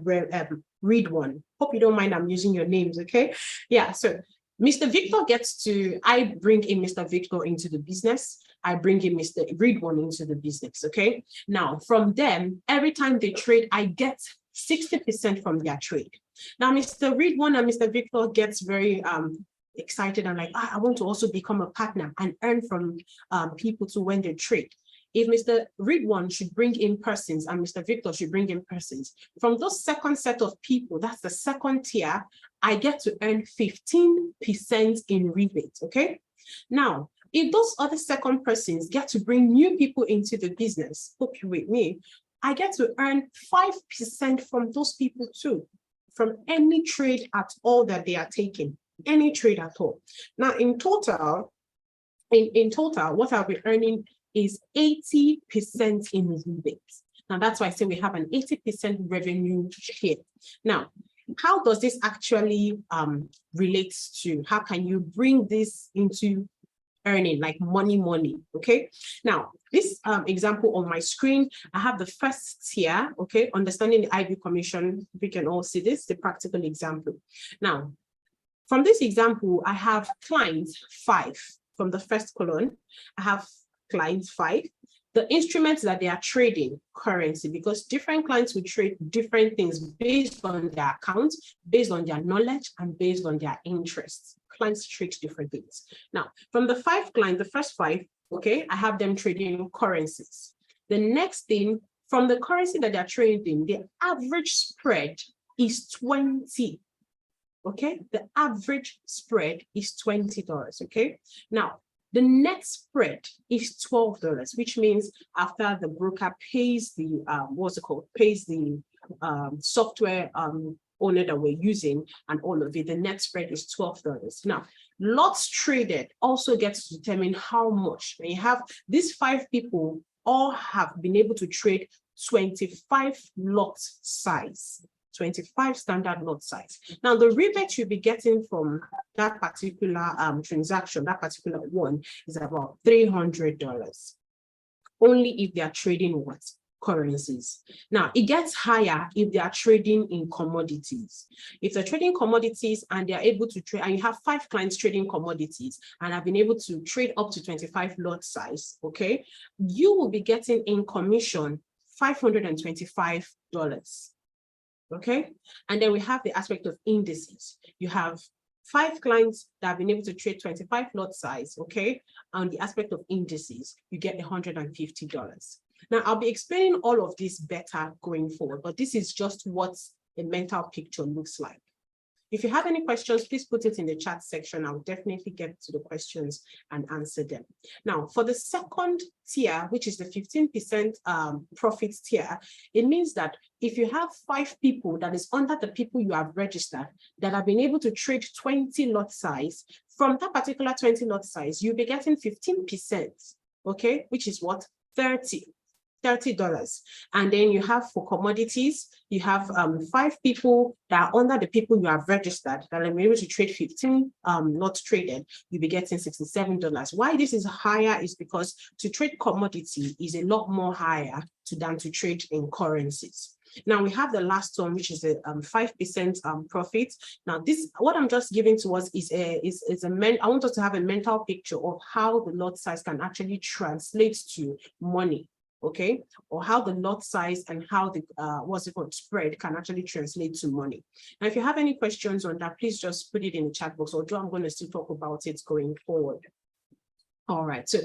C: Read One. Hope you don't mind I'm using your names, okay? Yeah, so Mr. Victor gets to, I bring in Mr. Victor into the business. I bring in Mr. Read One into the business, okay? Now, from them, every time they trade, I get 60% from their trade. Now, Mr. Read One and Mr. Victor gets very excited and like, I want to also become a partner and earn from people to when they trade. If Mr. Read One should bring in persons and Mr. Victor should bring in persons, from those second set of people, that's the second tier, I get to earn 15% in rebate, okay? Now, if those other second persons get to bring new people into the business, hope you with me, I get to earn 5% from those people too, from any trade at all that they are taking, any trade at all. Now, in total, what I'll be earning is 80% in rebates. Now, that's why I say we have an 80% revenue share. Now, how does this actually relate to, how can you bring this into earning, like money, okay? Now, this example on my screen, I have the first tier, okay? Understanding the IB Commission, we can all see this, the practical example. Now, from this example, I have clients 5 from the first column. I have clients 5. The instruments that they are trading, currency, because different clients will trade different things based on their account, based on their knowledge, and based on their interests. Clients trade different things. Now, from the 5 clients, the first 5, okay, I have them trading currencies. The next thing, from the currency that they're trading, the average spread is 20. Okay, the average spread is $20. Okay, now the net spread is $12, which means after the broker pays the pays the software owner that we're using and all of it, the net spread is $12. Now, lots traded also gets to determine how much. When you have these 5 people all have been able to trade 25 lot size. 25 standard lot size. Now, the rebate you'll be getting from that particular transaction, that particular one, is about $300. Only if they are trading what? Currencies. Now, it gets higher if they are trading in commodities. If they're trading commodities and they are able to trade, and you have 5 clients trading commodities and have been able to trade up to 25 lot size, okay, you will be getting in commission $525. Okay, and then we have the aspect of indices. You have 5 clients that have been able to trade 25 lot size, okay? On the aspect of indices, you get $150. Now, I'll be explaining all of this better going forward, but this is just what a mental picture looks like. If you have any questions, please put it in the chat section. I'll definitely get to the questions and answer them. Now, for the second tier, which is the 15% profit tier, it means that if you have 5 people that is under the people you have registered that have been able to trade 20 lot size, from that particular 20 lot size, you'll be getting 15%, okay, which is what? $30. And then you have for commodities, you have 5 people that are under the people you have registered that are able to trade 15 not traded, you'll be getting $67. Why this is higher is because to trade commodity is a lot more higher than to trade in currencies. Now we have the last one, which is a 5% profit. Now this, what I'm just giving to us is I want us to have a mental picture of how the lot size can actually translate to money. Okay, or how the lot size and how the spread can actually translate to money. Now, if you have any questions on that, please just put it in the chat box, although I'm going to still talk about it going forward. All right, so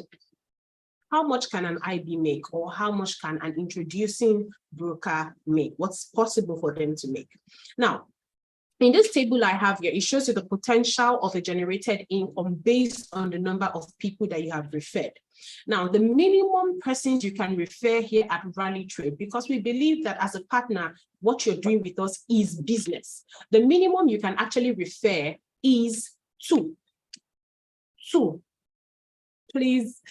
C: how much can an IB make, or how much can an introducing broker make? What's possible for them to make? Now, in this table I have here, it shows you the potential of a generated income based on the number of people that you have referred. Now, the minimum persons you can refer here at Rally Trade, because we believe that as a partner, what you're doing with us is business. The minimum you can actually refer is 2. Please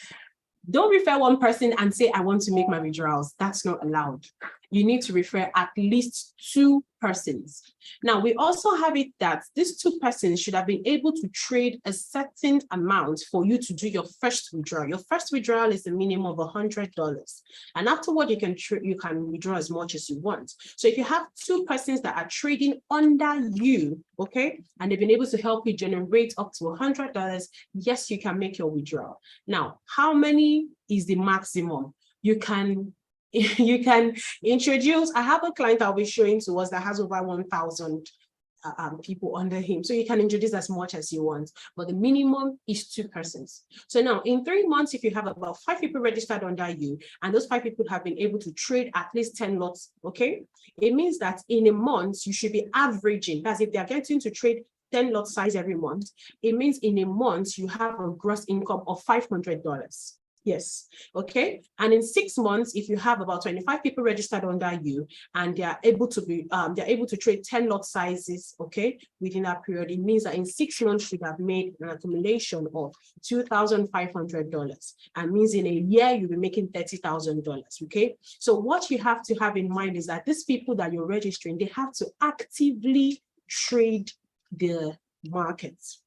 C: don't refer one person and say, I want to make my withdrawals. That's not allowed. You need to refer at least 2 persons. Now, we also have it that these 2 persons should have been able to trade a certain amount for you to do your first withdrawal. Your first withdrawal is a minimum of $100. And afterward, you can withdraw as much as you want. So if you have 2 persons that are trading under you, okay, and they've been able to help you generate up to $100, yes, you can make your withdrawal. Now, how many is the maximum? You can introduce. I have a client I'll be showing to us that has over 1,000 people under him. So you can introduce as much as you want, but the minimum is 2 persons. So now in 3 months, if you have about 5 people registered under you, and those 5 people have been able to trade at least 10 lots, okay, it means that in a month, you should be averaging, that's if they're getting to trade 10 lot size every month, it means in a month, you have a gross income of $500. Yes, okay. And in 6 months, if you have about 25 people registered under you and they are able to trade 10 lot sizes, okay, within that period, it means that in 6 months you have made an accumulation of $2,500, and means in a year you'll be making $30,000. Okay. So what you have to have in mind is that these people that you're registering, they have to actively trade the markets.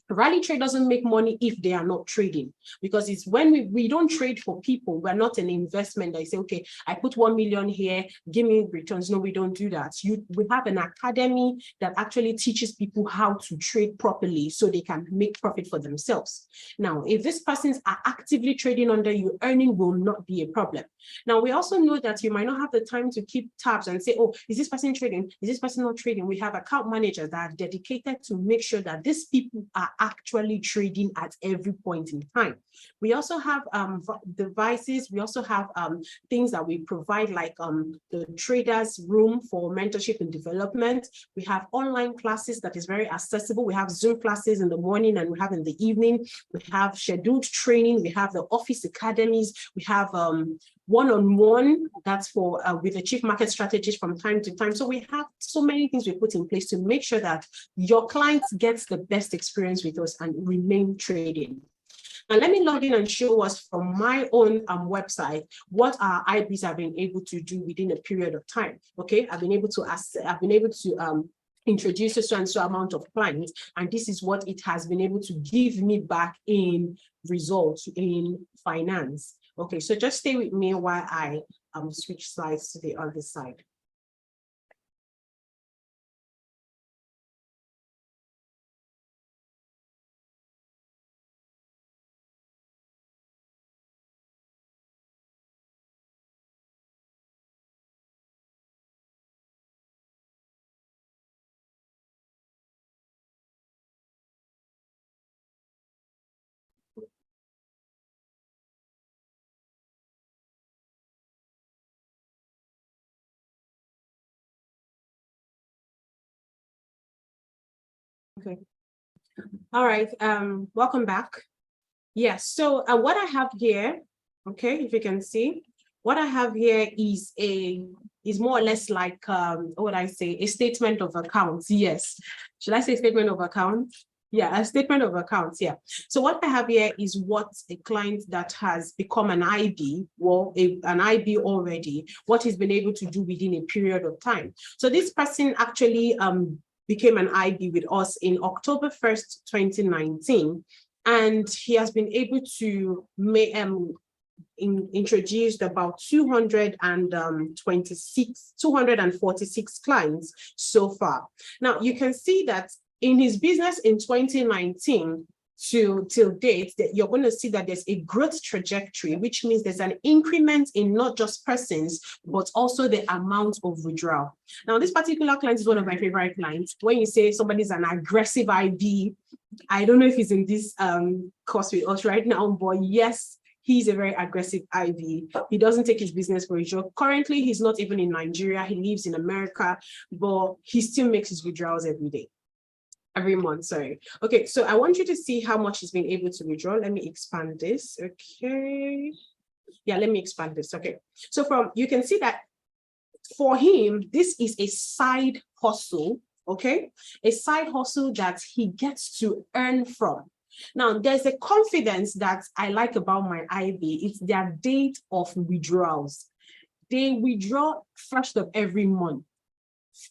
C: Rally trade doesn't make money if they are not trading, because it's when we don't trade for people. We're not an investment that you say, okay, I put 1 million here, give me returns. No, we don't do that. We have an academy that actually teaches people how to trade properly so they can make profit for themselves. Now, if these persons are actively trading under you, earning will not be a problem. Now, we also know that you might not have the time to keep tabs and say, oh, is this person trading? Is this person not trading? We have account managers that are dedicated to make sure that these people are actually trading at every point in time. We also have devices. We also have things that we provide, like the traders room for mentorship and development. We have online classes that is very accessible. We have Zoom classes in the morning and we have in the evening. We have scheduled training. We have the office academies. We have one-on-one, that's for with the chief market strategist from time to time. So we have so many things we put in place to make sure that your clients get the best experience with us and remain trading. Now, let me log in and show us from my own website what our IBs have been able to do within a period of time. Okay, I've been able to introduce a so and so amount of clients, and this is what it has been able to give me back in results in finance. Okay, so just stay with me while I switch slides to the other side. Okay. All right. Welcome back. Yes. So what I have here, okay, if you can see, what I have here is more or less like what would I say, a statement of accounts. Yes. Should I say statement of accounts? Yeah, a statement of accounts. Yeah. So what I have here is what a client that has become an IB, or an IB already, what he's been able to do within a period of time. So this person actually became an IB with us in October 1st, 2019. And he has been able to make, introduced about 246 clients so far. Now, you can see that in his business in 2019 till date, that you're going to see that there's a growth trajectory, which means there's an increment in not just persons, but also the amount of withdrawal. Now, this particular client is one of my favorite clients. When you say somebody's an aggressive IB, I don't know if he's in this course with us right now, but yes, he's a very aggressive IB. He doesn't take his business for a joke. Currently, he's not even in Nigeria. He lives in America, but he still makes his withdrawals every month, sorry. Okay, so I want you to see how much he's been able to withdraw. Let me expand this, okay. Yeah, let me expand this, okay. So you can see that for him, this is a side hustle, okay? A side hustle that he gets to earn from. Now, there's a confidence that I like about my IB. It's their date of withdrawals. They withdraw first of every month.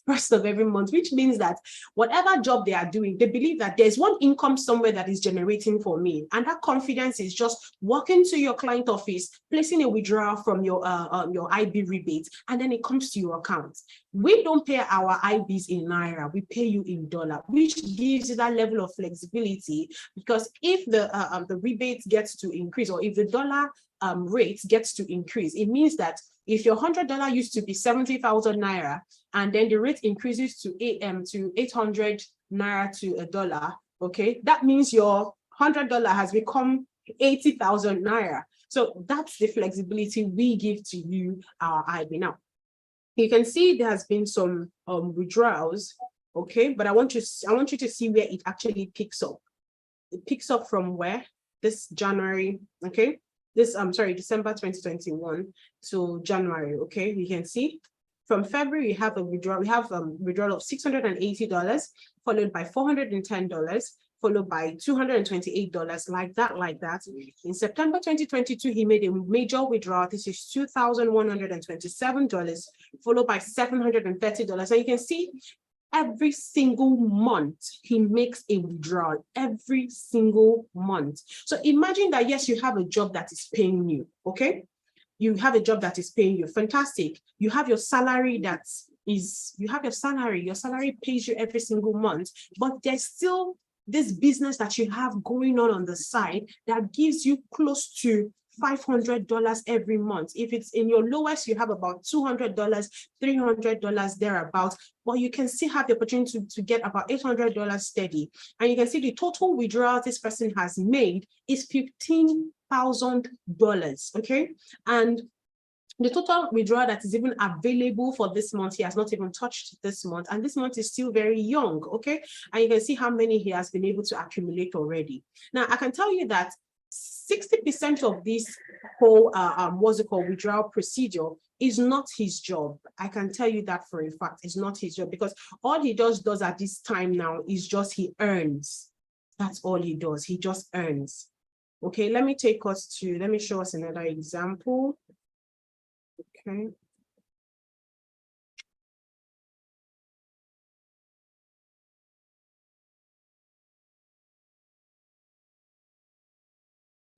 C: Which means that whatever job they are doing, they believe that there's one income somewhere that is generating for me. And that confidence is just walking to your client office, placing a withdrawal from your IB rebate, and then it comes to your account. We don't pay our IBs in Naira, we pay you in dollar, which gives you that level of flexibility, because if the rebate gets to increase, or if the dollar rate gets to increase, it means that if your $100 used to be 70,000 Naira, and then the rate increases to 800 Naira to $1, okay, that means your $100 has become 80,000 Naira. So that's the flexibility we give to you, our IB. Now, you can see there has been some withdrawals, okay, but I want you to see where it actually picks up. It picks up from where? This January, okay? December 2021 to January, okay? You can see from February, we have a withdrawal. We have withdrawal of $680, followed by $410, followed by $228, like that. In September 2022, he made a major withdrawal. This is $2,127, followed by $730. And you can see every single month, he makes a withdrawal every single month. So imagine that, yes, you have a job that is paying you, okay? You have a job that is paying you, fantastic. You have your salary your salary pays you every single month, but there's still this business that you have going on the side that gives you close to $500 every month. If it's in your lowest, you have about $200, $300 thereabouts, but you can still have the opportunity to get about $800 steady. And you can see the total withdrawal this person has made is $15,000, okay? And the total withdrawal that is even available for this month, he has not even touched this month, and this month is still very young, okay? And you can see how many he has been able to accumulate already. Now, I can tell you that 60% of this whole withdrawal procedure is not his job. I can tell you that for a fact. It's not his job, because all he does at this time now is just he earns. That's all he does. He just earns. Okay, let me show us another example. Okay.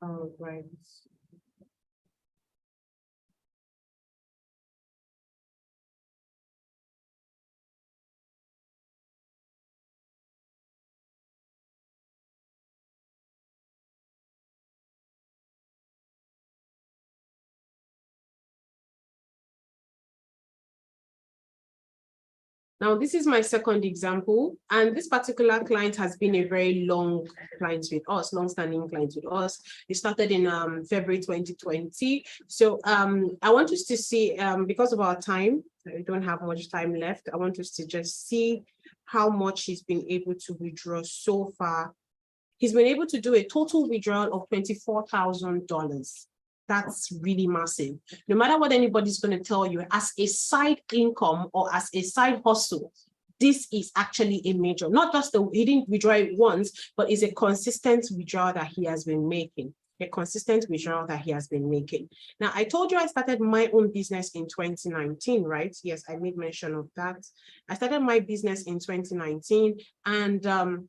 C: All right. Now, this is my second example, and this particular client has been a very long client with us, long-standing client with us. It started in February 2020. So I want us to see, because of our time, we don't have much time left. I want us to just see how much he's been able to withdraw so far. He's been able to do a total withdrawal of $24,000. That's really massive. No matter what anybody's going to tell you, as a side income or as a side hustle, this is actually a major, not just he didn't withdraw it once, but it's a consistent withdrawal that he has been making. Now, I told you I started my own business in 2019, right? Yes, I made mention of that. I started my business in 2019, and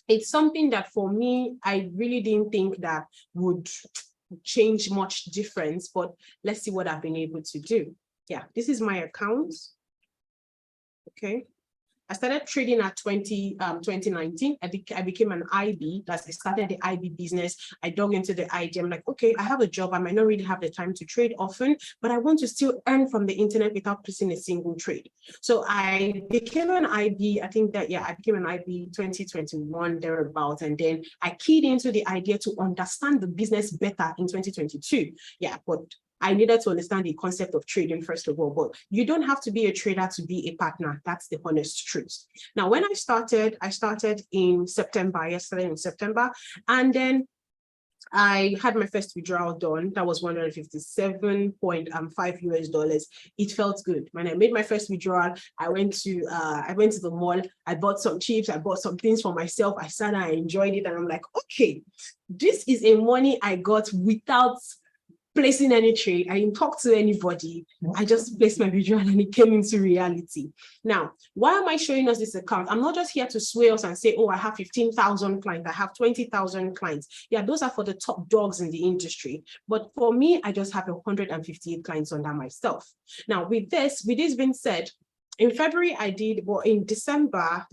C: it's something that for me, I really didn't think that would change much difference, but let's see what I've been able to do. Yeah, this is my account. Okay. I started trading at 2019. I became an IB. I started the IB business. I dug into the idea. I'm like, okay, I have a job. I might not really have the time to trade often, but I want to still earn from the internet without placing a single trade. So I became an IB. I think that, yeah, I became an IB 2021 thereabouts. And then I keyed into the idea to understand the business better in 2022. Yeah, but I needed to understand the concept of trading first of all, but you don't have to be a trader to be a partner. That's the honest truth. Now, when I started in September, yesterday in September, and then I had my first withdrawal done. That was $157.5 US. It felt good. When I made my first withdrawal, I went to the mall. I bought some chips. I bought some things for myself. I sat and I enjoyed it. And I'm like, okay, this is a money I got without placing any trade. I didn't talk to anybody. I just placed my withdrawal and it came into reality. Now, why am I showing us this account? I'm not just here to sway us and say, oh, I have 15,000 clients. I have 20,000 clients. Yeah, those are for the top dogs in the industry. But for me, I just have 158 clients under myself. Now, with this being said, in February, I did, well, in December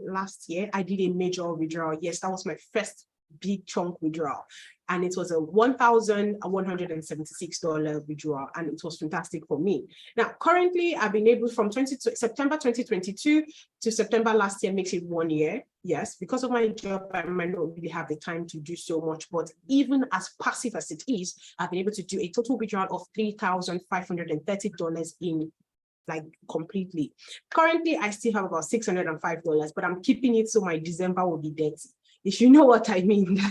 C: last year, I did a major withdrawal. Yes, that was my first big chunk withdrawal. And it was a $1,176 withdrawal, and it was fantastic for me. Now, currently, I've been able from September 2022 to September last year makes it 1 year. Yes, because of my job, I might not really have the time to do so much, but even as passive as it is, I've been able to do a total withdrawal of $3,530 in completely. Currently, I still have about $605, but I'm keeping it so my December will be dirty, if you know what I mean.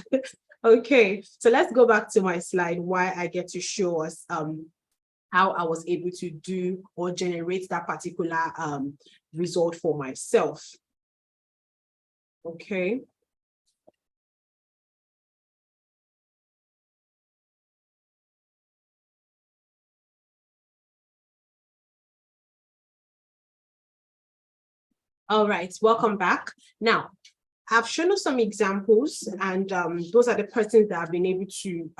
C: Okay, so let's go back to my slide why I get to show us how I was able to do or generate that particular result for myself. Okay. All right, welcome back. Now, I've shown you some examples, and those are the persons that have been able to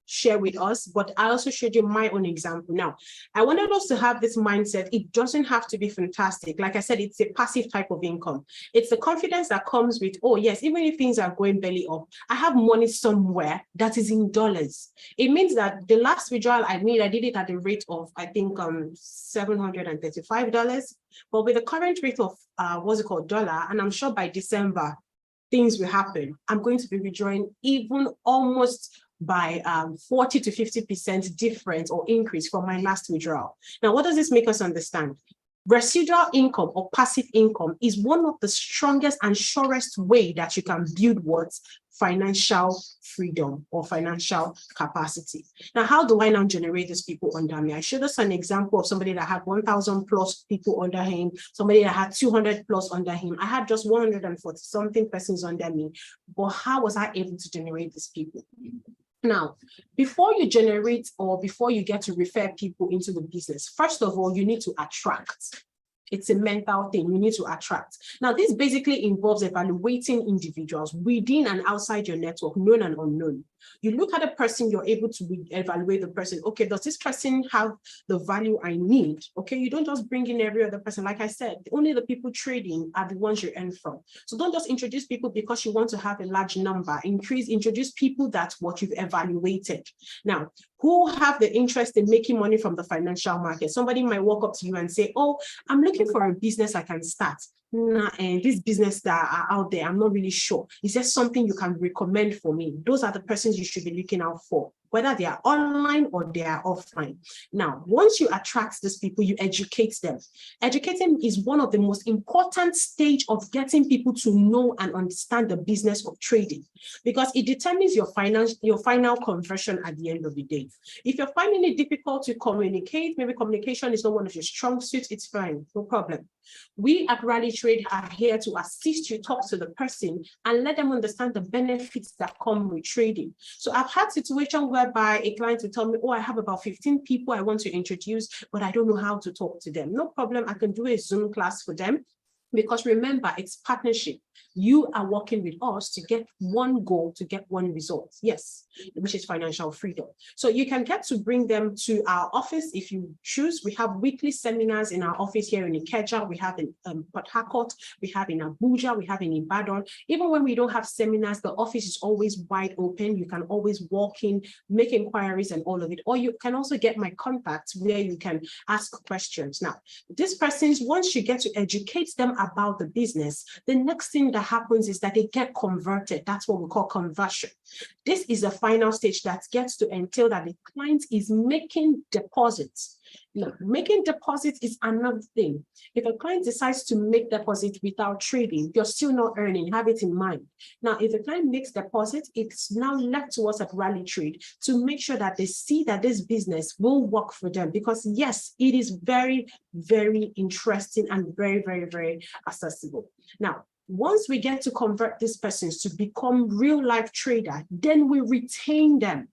C: share with us, but I also showed you my own example. Now, I wanted us to have this mindset. It doesn't have to be fantastic. Like I said, it's a passive type of income. It's the confidence that comes with, oh yes, even if things are going belly up, I have money somewhere that is in dollars. It means that the last withdrawal I made, I did it at the rate of, I think, $735. But with the current rate of, dollar, and I'm sure by December, things will happen. I'm going to be withdrawing even almost by 40 to 50% difference or increase from my last withdrawal. Now, what does this make us understand? Residual income or passive income is one of the strongest and surest way that you can build what? Financial freedom or financial capacity. Now, how do I now generate these people under me? I showed us an example of somebody that had 1,000 plus people under him, somebody that had 200 plus under him. I had just 140 something persons under me, but how was I able to generate these people? Now, before you generate or before you get to refer people into the business, first of all, you need to attract. It's a mental thing. You need to attract. Now, this basically involves evaluating individuals within and outside your network, known and unknown. You look at a person, you're able to evaluate the person. Okay, does this person have the value I need? Okay, you don't just bring in every other person. Like I said, only the people trading are the ones you earn from. So don't just introduce people because you want to have a large number. Introduce people that's what you've evaluated. Now, who have the interest in making money from the financial market? Somebody might walk up to you and say, oh, I'm looking for a business I can start. And this business that are out there, I'm not really sure. Is there something you can recommend for me? Those are the persons you should be looking out for, whether they are online or they are offline. Now, once you attract these people, you educate them. Educating is one of the most important stage of getting people to know and understand the business of trading, because it determines your final conversion at the end of the day. If you're finding it difficult to communicate, maybe communication is not one of your strong suits, it's fine, no problem. We at Rally Trade are here to assist you, talk to the person and let them understand the benefits that come with trading. So I've had situations whereby a client will tell me, oh, I have about 15 people I want to introduce, but I don't know how to talk to them. No problem, I can do a Zoom class for them. Because remember, it's partnership. You are working with us to get one goal, to get one result. Yes, which is financial freedom. So you can get to bring them to our office if you choose. We have weekly seminars in our office here in Ikeja. We have in Port Harcourt. We have in Abuja. We have in Ibadan. Even when we don't have seminars, the office is always wide open. You can always walk in, make inquiries and all of it. Or you can also get my contact where you can ask questions. Now, these persons, once you get to educate them about the business, the next thing that happens is that they get converted. That's what we call conversion. This is the final stage that gets to entail that the client is making deposits. Now, making deposits is another thing. If a client decides to make deposit without trading, you're still not earning, have it in mind. Now, if a client makes deposit, it's now left to us at Rally Trade to make sure that they see that this business will work for them, because yes, it is very, very interesting and very, very, very accessible. Now, once we get to convert these persons to become real life trader, then we retain them.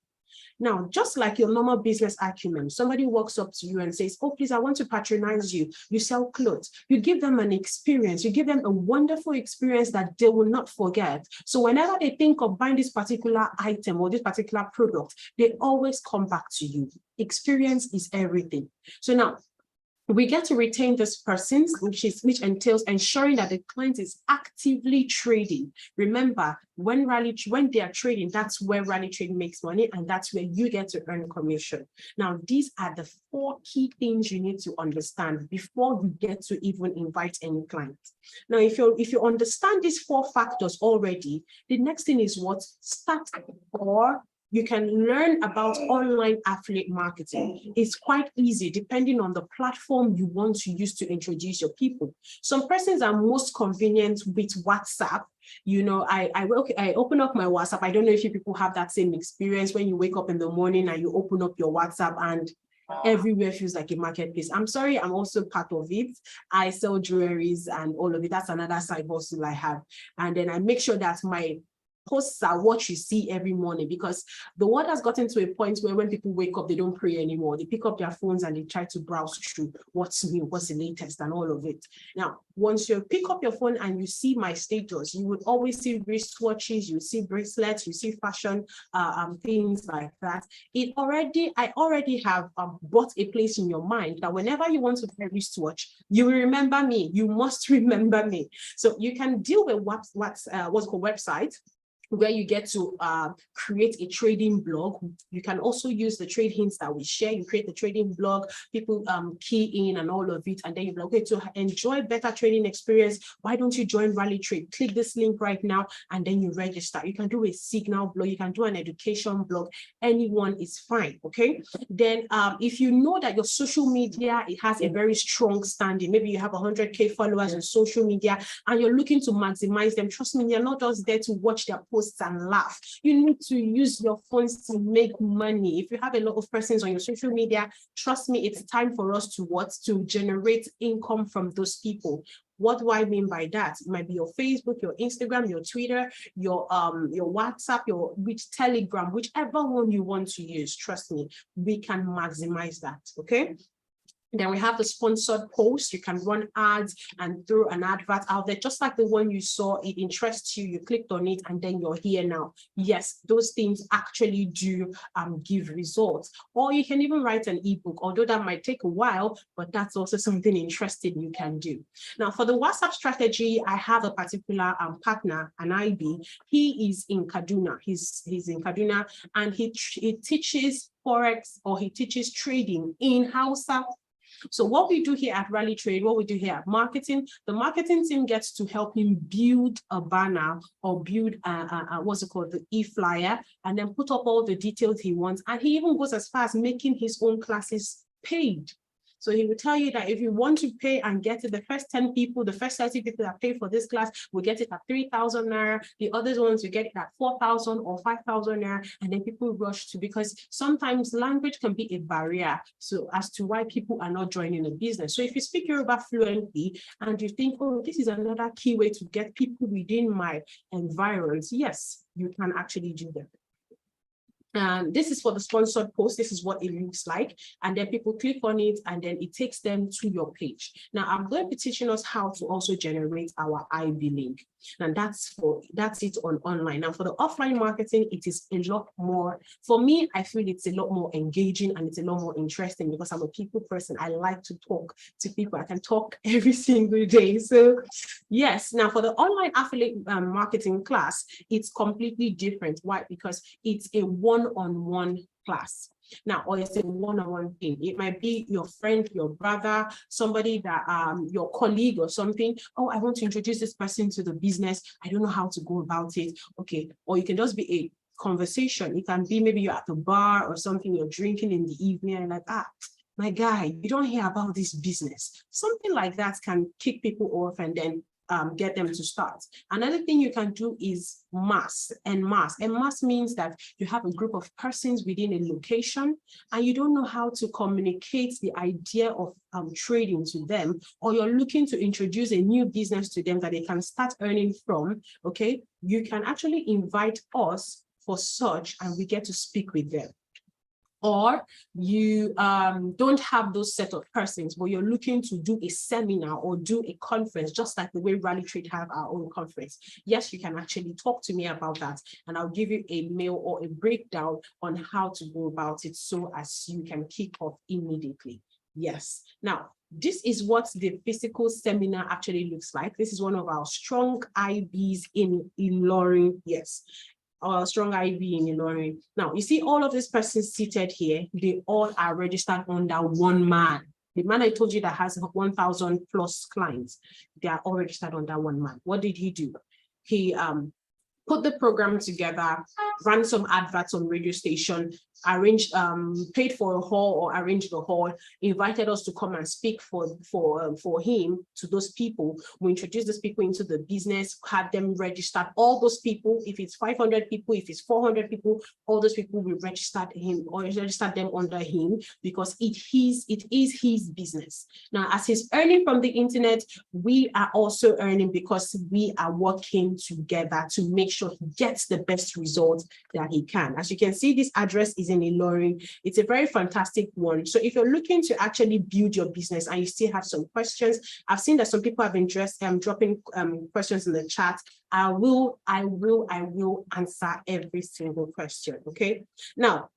C: Now, just like your normal business acumen, somebody walks up to you and says, oh, please, I want to patronize you. You sell clothes. You give them an experience. You give them a wonderful experience that they will not forget. So whenever they think of buying this particular item or this particular product, they always come back to you. Experience is everything. So now, we get to retain this person, which entails ensuring that the client is actively trading. Remember, when they are trading, that's where Rally Trade makes money, and that's where you get to earn commission. Now, these are the 4 key things you need to understand before you get to even invite any client. Now, if you understand these 4 factors already, the next thing is what? Start, or you can learn about online affiliate marketing. It's quite easy depending on the platform you want to use to introduce your people. Some persons are most convenient with WhatsApp. You know, I open up my WhatsApp. I don't know if you people have that same experience when you wake up in the morning and you open up your WhatsApp and everywhere feels like a marketplace. I'm sorry, I'm also part of it. I sell jewelries and all of it. That's another side hustle I have. And then I make sure that my posts are what you see every morning, because the world has gotten to a point where when people wake up, they don't pray anymore. They pick up their phones and they try to browse through what's new, what's the latest, and all of it. Now, once you pick up your phone and you see my status, you would always see wristwatches, you see bracelets, you see fashion, things like that. I already have bought a place in your mind that whenever you want to buy a wristwatch, you will remember me. You must remember me. So you can deal with what's called website, where you get to create a trading blog. You can also use the trade hints that we share. You create the trading blog, people key in and all of it, and then you're like, okay, to enjoy better trading experience, why don't you join Rally Trade? Click this link right now, and then you register. You can do a signal blog, you can do an education blog, anyone is fine, okay? Then if you know that your social media, it has a very strong standing, maybe you have 100k followers on social media, and you're looking to maximize them, trust me, you're not just there to watch their posts and laugh. You need to use your phones to make money. If you have a lot of persons on your social media, trust me, it's time for us to generate income from those people. What do I mean by that? It might be your Facebook, your Instagram, your Twitter, your WhatsApp, your Telegram, whichever one you want to use. Trust me, we can maximize that. Okay. Then we have the sponsored post. You can run ads and throw an advert out there, just like the one you saw. It interests you, you clicked on it, and then you're here now. Yes, those things actually do give results. Or you can even write an ebook, although that might take a while, but that's also something interesting you can do. Now, for the WhatsApp strategy, I have a particular partner, an IB. He is in Kaduna. He's in Kaduna, and he teaches Forex, or he teaches trading in Hausa. So what we do here at Rally Trade, what we do here at marketing, the marketing team gets to help him build a banner or build what's it called, the e-flyer, and then put up all the details he wants. And he even goes as far as making his own classes paid. So he will tell you that if you want to pay and get it, the first 10 people, the first 30 people that pay for this class will get it at 3,000 naira. The other ones will get it at 4,000 or 5,000 naira. And then people rush to, because sometimes language can be a barrier so as to why people are not joining a business. So if you speak Yoruba fluently and you think, oh, this is another key way to get people within my environs, yes, you can actually do that. This is for the sponsored post. This is what it looks like. And then people click on it, and then it takes them to your page. Now, I'm going to be teaching us how to also generate our IB link. And that's it on online. Now, for the offline marketing, it is a lot more, for me, I feel it's a lot more engaging and it's a lot more interesting because I'm a people person. I like to talk to people. I can talk every single day. So yes, now for the online affiliate marketing class, it's completely different. Why? Because it's a one-on-one class. Now, or it's a one-on-one thing. It might be your friend, your brother, somebody that your colleague or something. Oh, I want to introduce this person to the business. I don't know how to go about it. Okay. Or you can just be a conversation. It can be maybe you're at the bar or something, you're drinking in the evening and like, my guy, you don't hear about this business. Something like that can kick people off and then get them to start. Another thing you can do is mass. And mass means that you have a group of persons within a location and you don't know how to communicate the idea of trading to them, or you're looking to introduce a new business to them that they can start earning from. Okay, you can actually invite us for such and we get to speak with them. Or you don't have those set of persons, but you're looking to do a seminar or do a conference, just like the way Rally Trade have our own conference. Yes, you can actually talk to me about that, and I'll give you a mail or a breakdown on how to go about it so as you can kick off immediately. Yes. Now, this is what the physical seminar actually looks like. This is one of our strong IBs in Ilorin. Yes. Our strong IB in Ilorin. Now, you see all of these persons seated here, they all are registered under one man. The man I told you that has 1,000 plus clients, they are all registered under one man. What did he do? He put the program together, ran some adverts on radio station, arranged, paid for a hall or arranged the hall, invited us to come and speak for him to those people. We introduced those people into the business, had them registered. All those people, if it's 500 people, if it's 400 people, all those people we registered him or registered them under him because it is his business. Now, as he's earning from the internet, we are also earning because we are working together to make sure he gets the best results that he can. As you can see, this address is in Ilorin. It's a very fantastic one. So if you're looking to actually build your business and you still have some questions, I've seen that some people have been dropping questions in the chat. I will answer every single question. Okay. Now,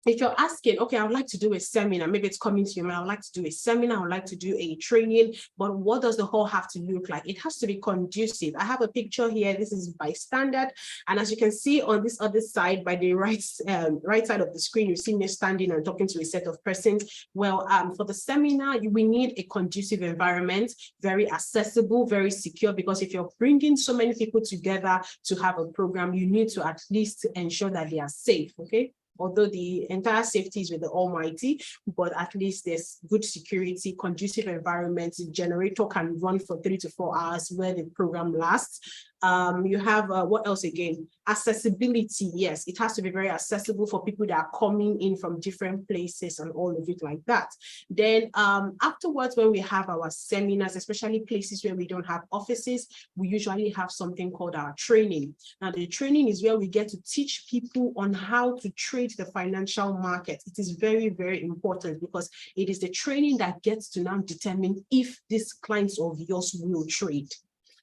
C: if you're asking, okay, I would like to do a seminar, maybe it's coming to your mind, I would like to do a seminar, I would like to do a training, but what does the hall have to look like? It has to be conducive. I have a picture here. This is by standard. And as you can see on this other side, by the right side of the screen, you see me standing and talking to a set of persons. Well, for the seminar, we need a conducive environment, very accessible, very secure, because if you're bringing so many people together to have a program, you need to at least ensure that they are safe, okay? Although the entire safety is with the Almighty, but at least there's good security, conducive environment. The generator can run for 3 to 4 hours where the program lasts. You have, what else again? Accessibility. Yes, it has to be very accessible for people that are coming in from different places and all of it like that. Then afterwards, when we have our seminars, especially places where we don't have offices, we usually have something called our training. Now, the training is where we get to teach people on how to trade the financial market. It is very, very important because it is the training that gets to now determine if these clients of yours will trade.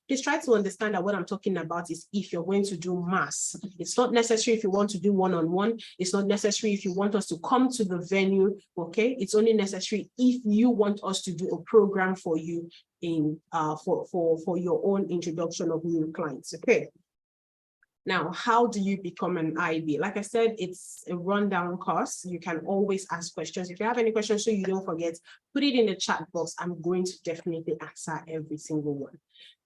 C: Please try to understand that what I'm talking about is if you're going to do mass. It's not necessary if you want to do one-on-one. It's not necessary if you want us to come to the venue, okay? It's only necessary if you want us to do a program for you in for your own introduction of new clients, okay? Now, how do you become an IB? Like I said, it's a rundown course. You can always ask questions. If you have any questions, so you don't forget, put it in the chat box. I'm going to definitely answer every single one.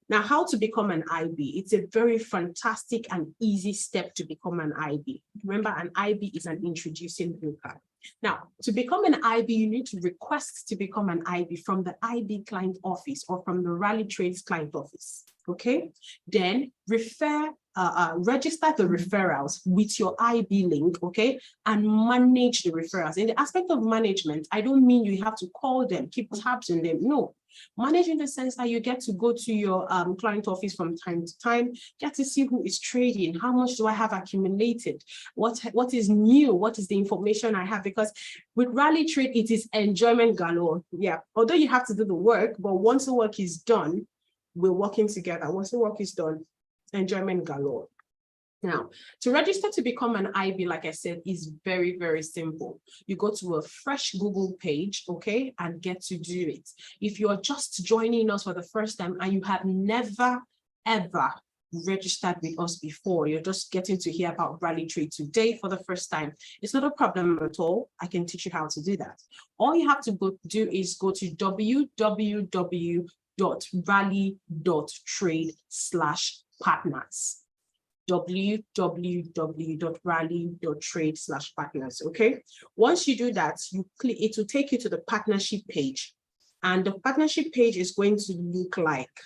C: Now, how to become an IB? It's a very fantastic and easy step to become an IB. Remember, an IB is an introducing broker. Now, to become an IB, you need to request to become an IB from the IB client office or from the Rally Trades client office, okay? Then register the referrals with your IB link, okay? And manage the referrals. In the aspect of management, I don't mean you have to call them, keep tabs on them, no. Manage in the sense that you get to go to your client office from time to time, get to see who is trading, how much do I have accumulated, what is new, what is the information I have, because with Rally Trade, it is enjoyment galore. Yeah, although you have to do the work, but once the work is done, we're working together. Once the work is done, enjoyment galore. Now, to register to become an IB, like I said, is very, very simple. You go to a fresh Google page, okay, and get to do it. If you're just joining us for the first time and you have never, ever registered with us before, you're just getting to hear about Rally Trade today for the first time, it's not a problem at all. I can teach you how to do that. All you have to do is go to www.rally.trade/partners. www.rally.trade/partners. Okay. Once you do that, you click, it will take you to the partnership page. And the partnership page is going to look like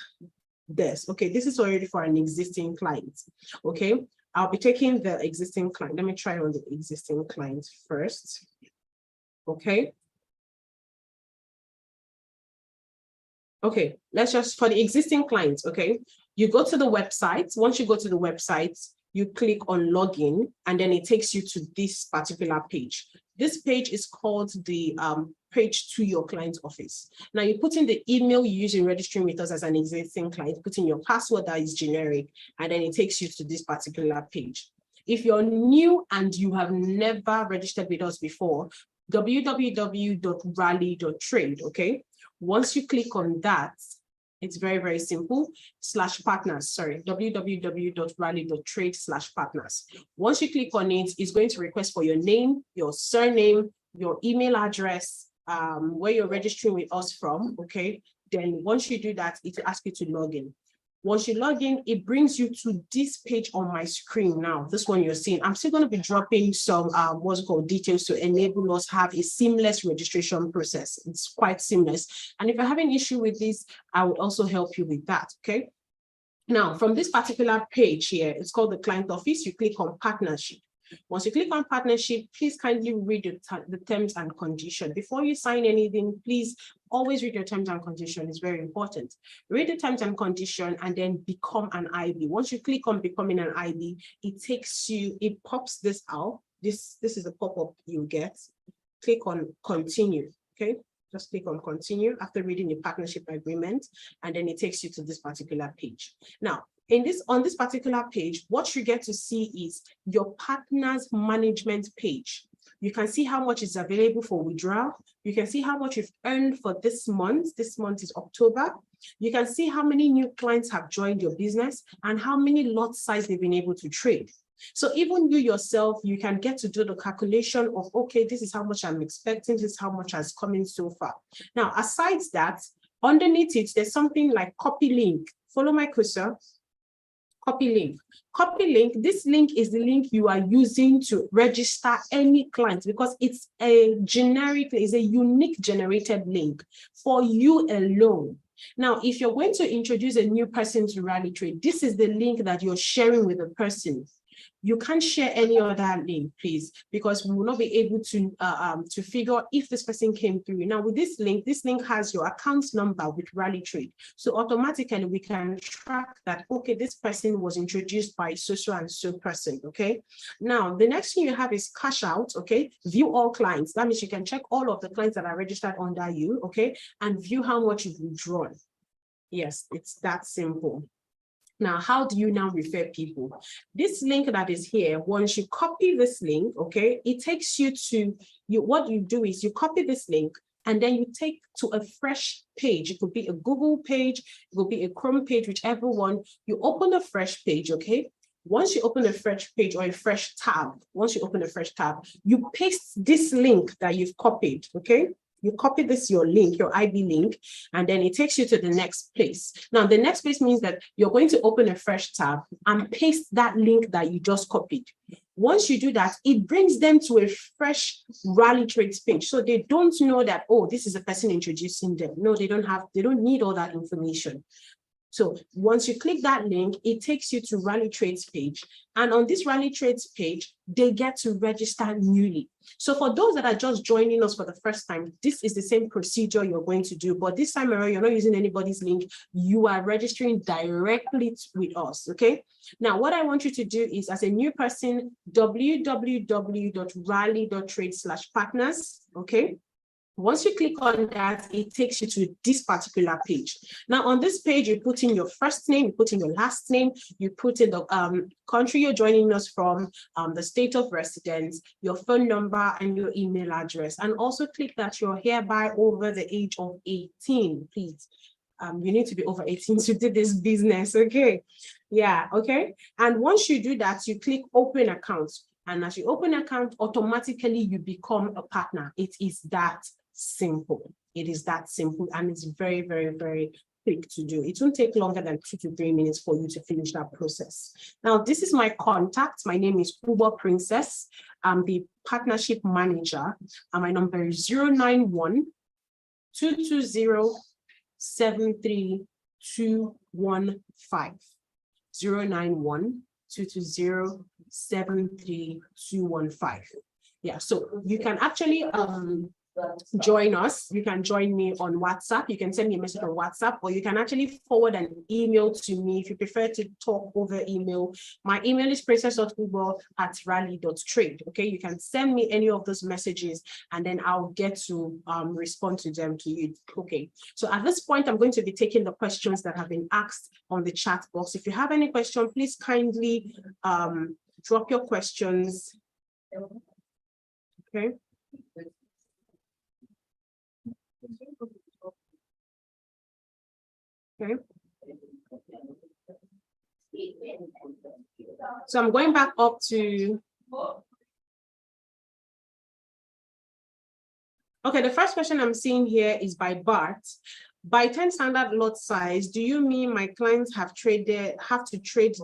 C: this. Okay, this is already for an existing client. Okay, I'll be taking the existing client. Let me try on the existing client first. Okay. Okay, let's just, for the existing clients, okay, you go to the website. Once you go to the website, you click on login, and then it takes you to this particular page. This page is called the page to your client office. Now you put in the email you use in registering with us as an existing client, put in your password that is generic, and then it takes you to this particular page. If you're new and you have never registered with us before, www.rally.trade, okay? Once you click on that, it's very, very simple, /partners, sorry, www.rally.trade/partners. Once you click on it, it's going to request for your name, your surname, your email address, where you're registering with us from, okay? Then once you do that, it will ask you to log in. Once you log in, it brings you to this page on my screen now. This one you're seeing. I'm still going to be dropping some what's called details to enable us have a seamless registration process. It's quite seamless. And if you're having issue with this, I will also help you with that. Okay. Now, from this particular page here, it's called the client office. You click on partnership. Once you click on partnership, please kindly read the terms and conditions. Before you sign anything, please always read your terms and conditions. It's very important. Read the terms and conditions and then become an IB. Once you click on becoming an IB, it takes you, it pops this out. This is the pop-up you get. Click on continue, okay? Just click on continue after reading the partnership agreement, and then it takes you to this particular page. Now, on this particular page, what you get to see is your partner's management page. You can see how much is available for withdrawal. You can see how much you've earned for this month. This month is October. You can see how many new clients have joined your business and how many lot size they've been able to trade. So even you yourself, you can get to do the calculation of, okay, this is how much I'm expecting, this is how much has come in so far. Now, aside that, underneath it, there's something like copy link. Follow my cursor. Copy link. Copy link, this link is the link you are using to register any client because it's a generic, it's a unique generated link for you alone. Now, if you're going to introduce a new person to Rally Trade, this is the link that you're sharing with the person. You can't share any other link, please, because we will not be able to figure if this person came through. Now, with this link has your account number with Rally Trade. So automatically we can track that, okay, this person was introduced by so and so person, okay? Now, the next thing you have is cash out, okay? View all clients. That means you can check all of the clients that are registered under you, okay? And view how much you've withdrawn. Yes, it's that simple. Now, how do you now refer people? This link that is here, once you copy this link, okay, it takes you to, what you do is you copy this link and then you take to a fresh page. It could be a Google page, it could be a Chrome page, whichever one. You open a fresh page, okay? Once you open a fresh page or a fresh tab, once you open a fresh tab, you paste this link that you've copied, okay? You copy this, your link, your IB link, and then it takes you to the next place. Now, the next place means that you're going to open a fresh tab and paste that link that you just copied. Once you do that, it brings them to a fresh Rally Trades page. So they don't know that, oh, this is a person introducing them. No, they don't need all that information. So once you click that link, it takes you to Rally Trades page. And on this Rally Trades page, they get to register newly. So for those that are just joining us for the first time, this is the same procedure you're going to do. But this time around, you're not using anybody's link. You are registering directly with us, okay? Now, what I want you to do is, as a new person, www.rally.trade/partners, okay? Once you click on that, it takes you to this particular page. Now, on this page, you put in your first name, you put in your last name, you put in the country you're joining us from, the state of residence, your phone number, and your email address. And also click that you're hereby over the age of 18, please. You need to be over 18 to do this business, okay? Yeah, okay? And once you do that, you click open account. And as you open account, automatically you become a partner. It is that simple. It is that simple, and it's very, very, very quick to do. It won't take longer than 2 to 3 minutes for you to finish that process. Now, this is my contact. My name is Uber Princess. I'm the partnership manager, and my number is 091 220 73215. 091 220 73215. Yeah, so you can actually join us. You can join me on WhatsApp. You can send me a message on WhatsApp, or you can actually forward an email to me if you prefer to talk over email. My email is princess.uber@rally.trade. Okay, you can send me any of those messages and then I'll get to respond to them to you. Okay, so at this point, I'm going to be taking the questions that have been asked on the chat box. If you have any question, please kindly drop your questions. Okay. Okay. So I'm going back up to. Okay, the first question I'm seeing here is by Bart. By 10 standard lot size, do you mean my clients have to trade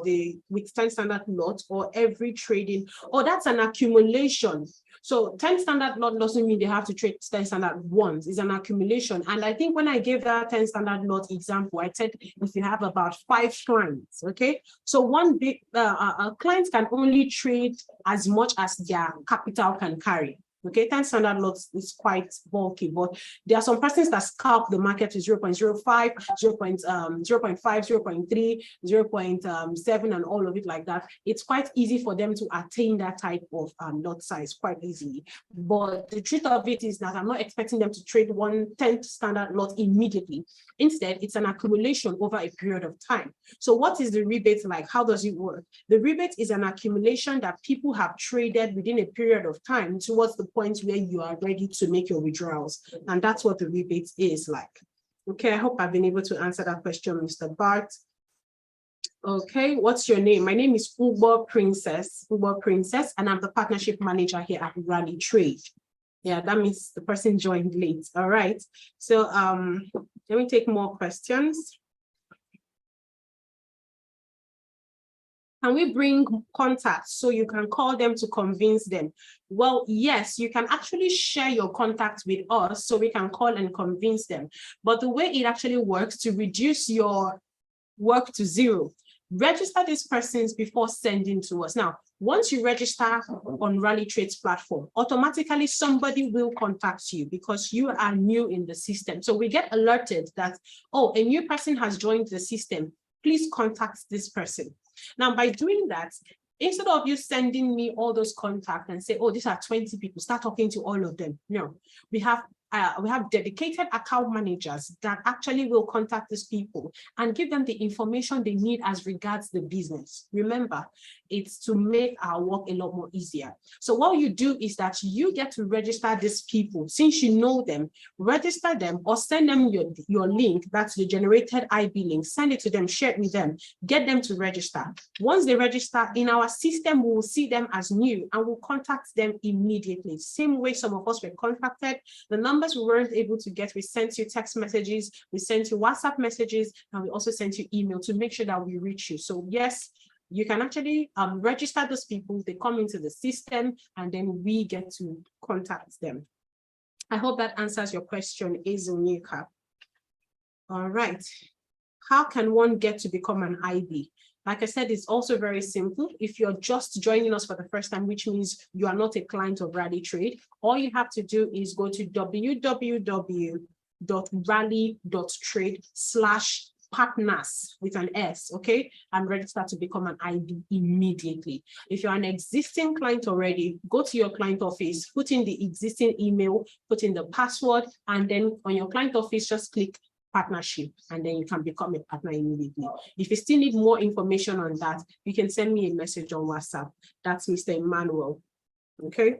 C: with 10 standard lot, or every trading? Oh, that's an accumulation. So 10 standard lot doesn't mean they have to trade 10 standard ones. It's an accumulation. And I think when I gave that 10 standard lot example, I said if you have about 5 clients, okay? So one big client can only trade as much as their capital can carry. Okay, 10 standard lots is quite bulky, but there are some persons that scalp the market to 0.05, 0.5, 0.3, 0.7, and all of it like that. It's quite easy for them to attain that type of lot size quite easily. But the truth of it is that I'm not expecting them to trade 10 standard lot immediately. Instead, it's an accumulation over a period of time. So what is the rebate like? How does it work? The rebate is an accumulation that people have traded within a period of time towards the point where you are ready to make your withdrawals. And that's what the rebate is like. Okay, I hope I've been able to answer that question, Mr. Bart. Okay, what's your name? My name is Uber Princess, and I'm the partnership manager here at Rally Trade. Yeah, that means the person joined late. All right. So let me take more questions. Can we bring contacts so you can call them to convince them? Well, yes, you can actually share your contacts with us so we can call and convince them. But the way it actually works to reduce your work to zero, register these persons before sending to us. Now, once you register on Rally Trade's platform, automatically somebody will contact you because you are new in the system. So we get alerted that, oh, a new person has joined the system. Please contact this person. Now, by doing that, instead of you sending me all those contacts and say, oh, these are 20 people, start talking to all of them. No, we have dedicated account managers that actually will contact these people and give them the information they need as regards the business. Remember, it's to make our work a lot more easier. So what you do is that you get to register these people. Since you know them, register them or send them your link, that's the generated IB link, send it to them, share it with them, get them to register. Once they register, in our system, we will see them as new and we'll contact them immediately. Same way some of us were contacted. The numbers we weren't able to get, we sent you text messages, we sent you WhatsApp messages, and we also sent you email to make sure that we reach you. So yes, you can actually register those people, they come into the system, and then we get to contact them. I hope that answers your question, Azunika. All right. How can one get to become an IB? Like I said, it's also very simple. If you're just joining us for the first time, which means you are not a client of Rally Trade, all you have to do is go to www.rally.trade/partners with an S, okay? And register to become an IB immediately. If you're an existing client already, go to your client office, put in the existing email, put in the password, and then on your client office, just click partnership, and then you can become a partner immediately. If you still need more information on that, you can send me a message on WhatsApp. That's Mr. Emmanuel. Okay.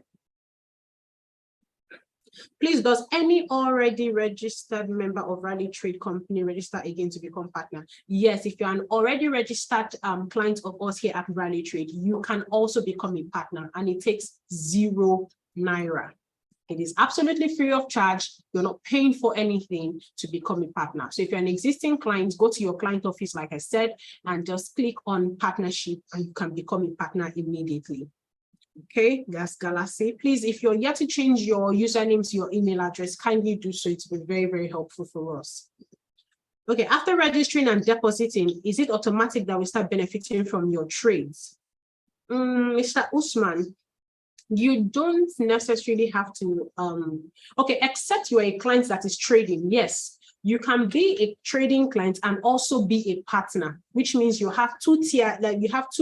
C: Please, does any already registered member of Rally Trade Company register again to become partner? Yes, if you're an already registered client of us here at Rally Trade, you can also become a partner, and it takes 0 naira. It is absolutely free of charge. You're not paying for anything to become a partner. So if you're an existing client, go to your client office, like I said, and just click on partnership and you can become a partner immediately. Okay, that's Galassi. Please, if you're yet to change your username to your email address, kindly do so. It's been very, very helpful for us. Okay, after registering and depositing, is it automatic that we start benefiting from your trades? Mr. Usman, you don't necessarily have to, okay, except you're a client that is trading. Yes, you can be a trading client and also be a partner, which means you have two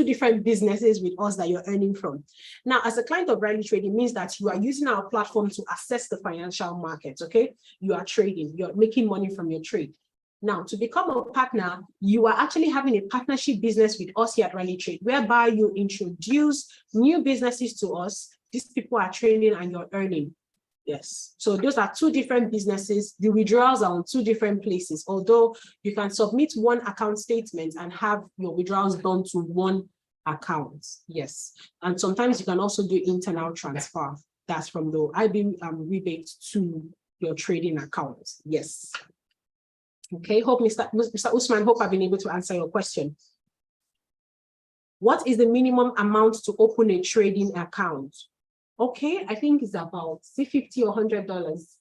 C: different businesses with us that you're earning from. Now, as a client of Rally Trade, it means that you are using our platform to assess the financial markets, okay? You are trading, you're making money from your trade. Now, to become a partner, you are actually having a partnership business with us here at Rally Trade, whereby you introduce new businesses to us. These people are trading and you're earning. Yes. So those are two different businesses. The withdrawals are on two different places, although you can submit one account statement and have your withdrawals done to one account. Yes. And sometimes you can also do internal transfer. That's from the IB rebate to your trading account. Yes. Okay, hope Mr. Usman, hope I've been able to answer your question. What is the minimum amount to open a trading account? Okay, I think it's about $50 or $100.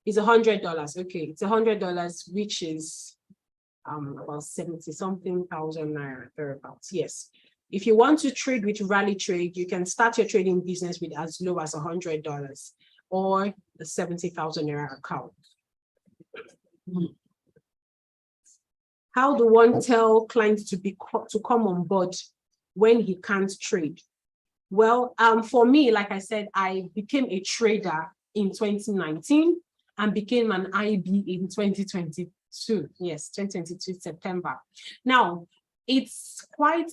C: It's $100. Okay, it's $100, which is about 70-something thousand naira thereabouts. Yes. If you want to trade with Rally Trade, you can start your trading business with as low as $100 or the 70,000 naira account. How do one tell clients to come on board when he can't trade? Well, for me, like I said, I became a trader in 2019 and became an IB in 2022. Yes, 2022 September. Now, it's quite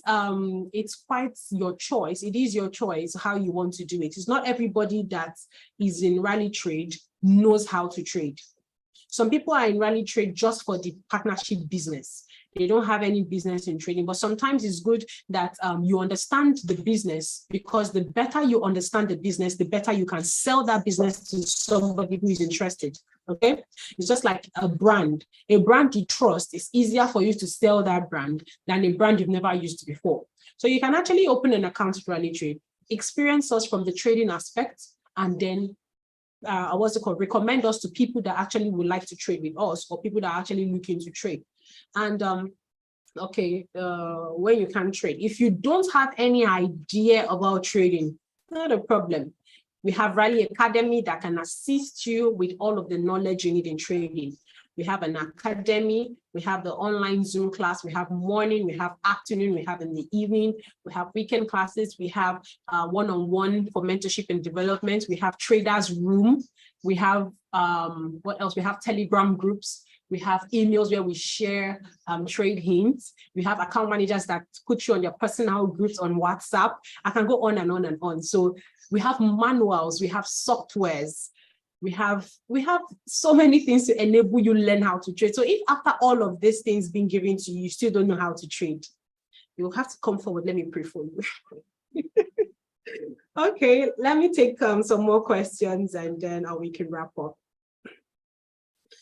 C: your choice. It is your choice how you want to do it. It's not everybody that is in Rally Trade knows how to trade. Some people are in Rally Trade just for the partnership business. They don't have any business in trading, but sometimes it's good that you understand the business, because the better you understand the business, the better you can sell that business to somebody who is interested, okay? It's just like a brand. A brand you trust, it's easier for you to sell that brand than a brand you've never used before. So you can actually open an account with Rally Trade, experience us from the trading aspect, and then recommend us to people that actually would like to trade with us, or people that are actually looking to trade. And when you can trade, if you don't have any idea about trading, not a problem. We have Rally Academy that can assist you with all of the knowledge you need in trading. We have an academy, we have the online Zoom class, we have morning, we have afternoon, we have in the evening, we have weekend classes, we have one-on-one for mentorship and development, we have traders room, we have, what else? We have Telegram groups, we have emails where we share trade hints, we have account managers that put you on your personal groups on WhatsApp. I can go on and on and on. So we have manuals, we have softwares, we have so many things to enable you learn how to trade. So if after all of these things being given to you, you still don't know how to trade, you'll have to come forward. Let me pray for you. Okay, let me take some more questions and then we can wrap up.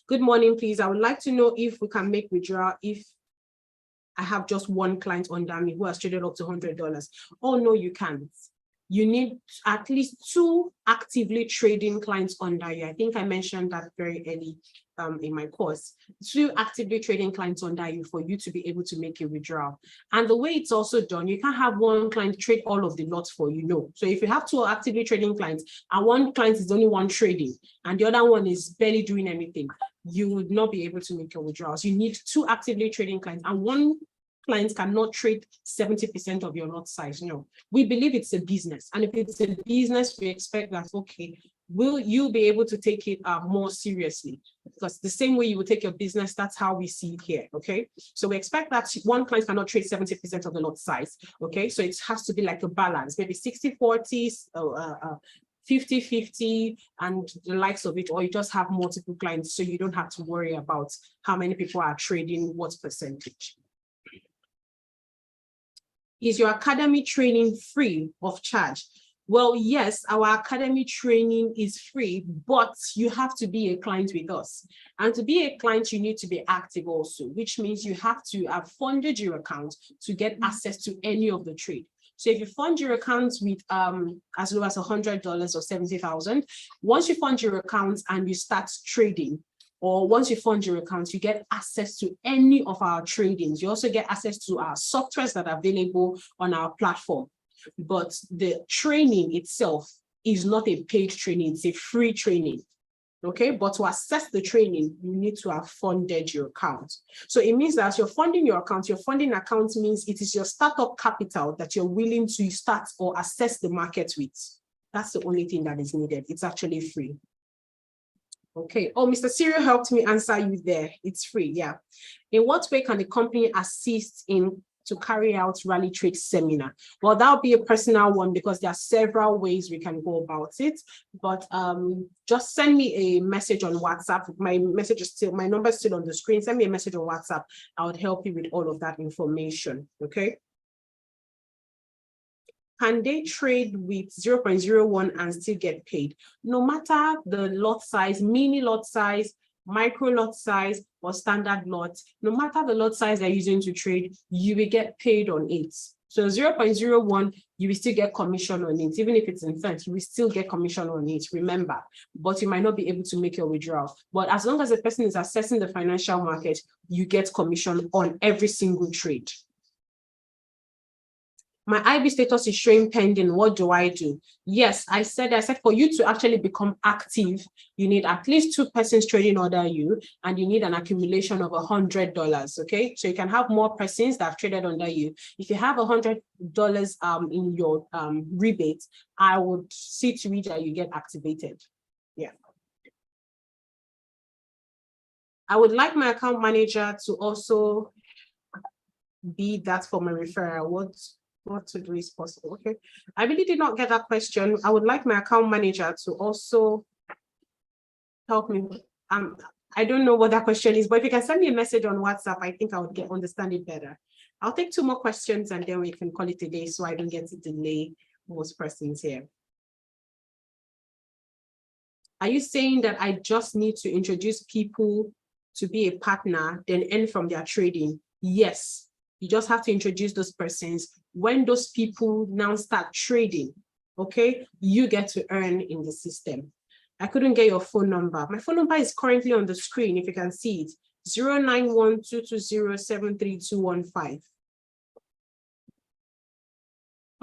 C: Good morning, please. I would like to know if we can make withdrawal if I have just one client under me who has traded up to $100. Oh, no, you can't. You need at least 2 actively trading clients under you. I think I mentioned that very early in my course. 2 actively trading clients under you for you to be able to make a withdrawal. And the way it's also done, you can't have one client trade all of the lots for you. No. So if you have 2 actively trading clients and one client is the only one trading and the other one is barely doing anything, you would not be able to make your withdrawals. You need 2 actively trading clients, and one clients cannot trade 70% of your lot size. No, we believe it's a business. And if it's a business, we expect that, okay, will you be able to take it more seriously? Because the same way you will take your business, that's how we see it here, okay? So we expect that one client cannot trade 70% of the lot size, okay? So it has to be like a balance, maybe 60-40, 50-50, and the likes of it, or you just have multiple clients, so you don't have to worry about how many people are trading what percentage. Is your academy training free of charge? Well, yes, our academy training is free, but you have to be a client with us. And to be a client, you need to be active also, which means you have to have funded your account to get access to any of the trade. So if you fund your account with as low as $100 or 70,000, once you fund your account and you start trading, or once you fund your account, you get access to any of our tradings. You also get access to our softwares that are available on our platform. But the training itself is not a paid training, it's a free training. Okay, but to access the training, you need to have funded your account. So it means that you're funding your account. Your funding account means it is your startup capital that you're willing to start or access the market with. That's the only thing that is needed. It's actually free. Okay. Oh, Mr. Cyril helped me answer you there. It's free. Yeah. In what way can the company assist in to carry out rally trade seminar? Well, that'll be a personal one because there are several ways we can go about it. But just send me a message on WhatsApp. My number is still on the screen. Send me a message on WhatsApp. I would help you with all of that information. Okay. Can they trade with 0.01 and still get paid? No matter the lot size, mini lot size, micro lot size, or standard lot, no matter the lot size they're using to trade, you will get paid on it. So 0.01, you will still get commission on it. Even if it's in cents, you will still get commission on it, remember. But you might not be able to make your withdrawal. But as long as the person is assessing the financial market, you get commission on every single trade. My IB status is showing pending. What do I do? Yes, I said for you to actually become active, you need at least 2 persons trading under you, and you need an accumulation of $100. Okay, so you can have more persons that have traded under you. If you have $100 in your rebate, I would see to it that you get activated. Yeah. I would like my account manager to also be that for my referral. What to do is possible. Okay, I really did not get that question. I would like my account manager to also help me. I don't know what that question is, but if you can send me a message on WhatsApp, I think I would understand it better. I'll take 2 more questions and then we can call it a day so I don't get to delay most persons here. Are you saying that I just need to introduce people to be a partner, then earn from their trading? Yes. You just have to introduce those persons. When those people now start trading, okay, you get to earn in the system. I couldn't get your phone number. My phone number is currently on the screen, if you can see it, 091-220-73215.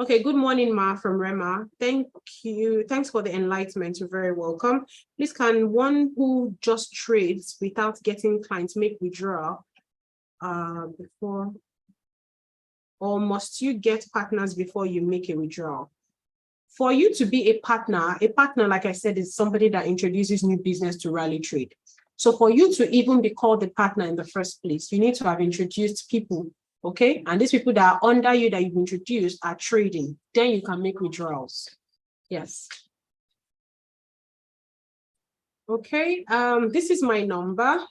C: Okay, good morning, Ma from Rema. Thank you. Thanks for the enlightenment. You're very welcome. Please, can one who just trades without getting clients make withdrawal before? Or must you get partners before you make a withdrawal? For you to be a partner, like I said, is somebody that introduces new business to Rally Trade. So for you to even be called a partner in the first place, you need to have introduced people, okay? And these people that are under you that you've introduced are trading. Then you can make withdrawals. Yes. Okay, this is my number.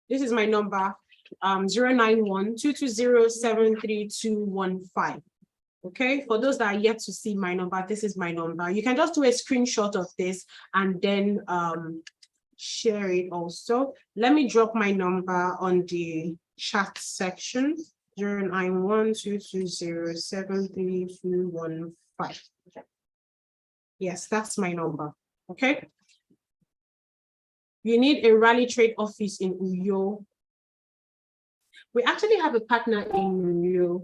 C: This is my number. 091-220-73215. Okay, for those that are yet to see my number, this is my number. You can just do a screenshot of this and then share it also. Let me drop my number on the chat section. 091-220-73215. Yes, that's my number. Okay. You need a Rally Trade office in Uyo. We actually have a partner in Uyo.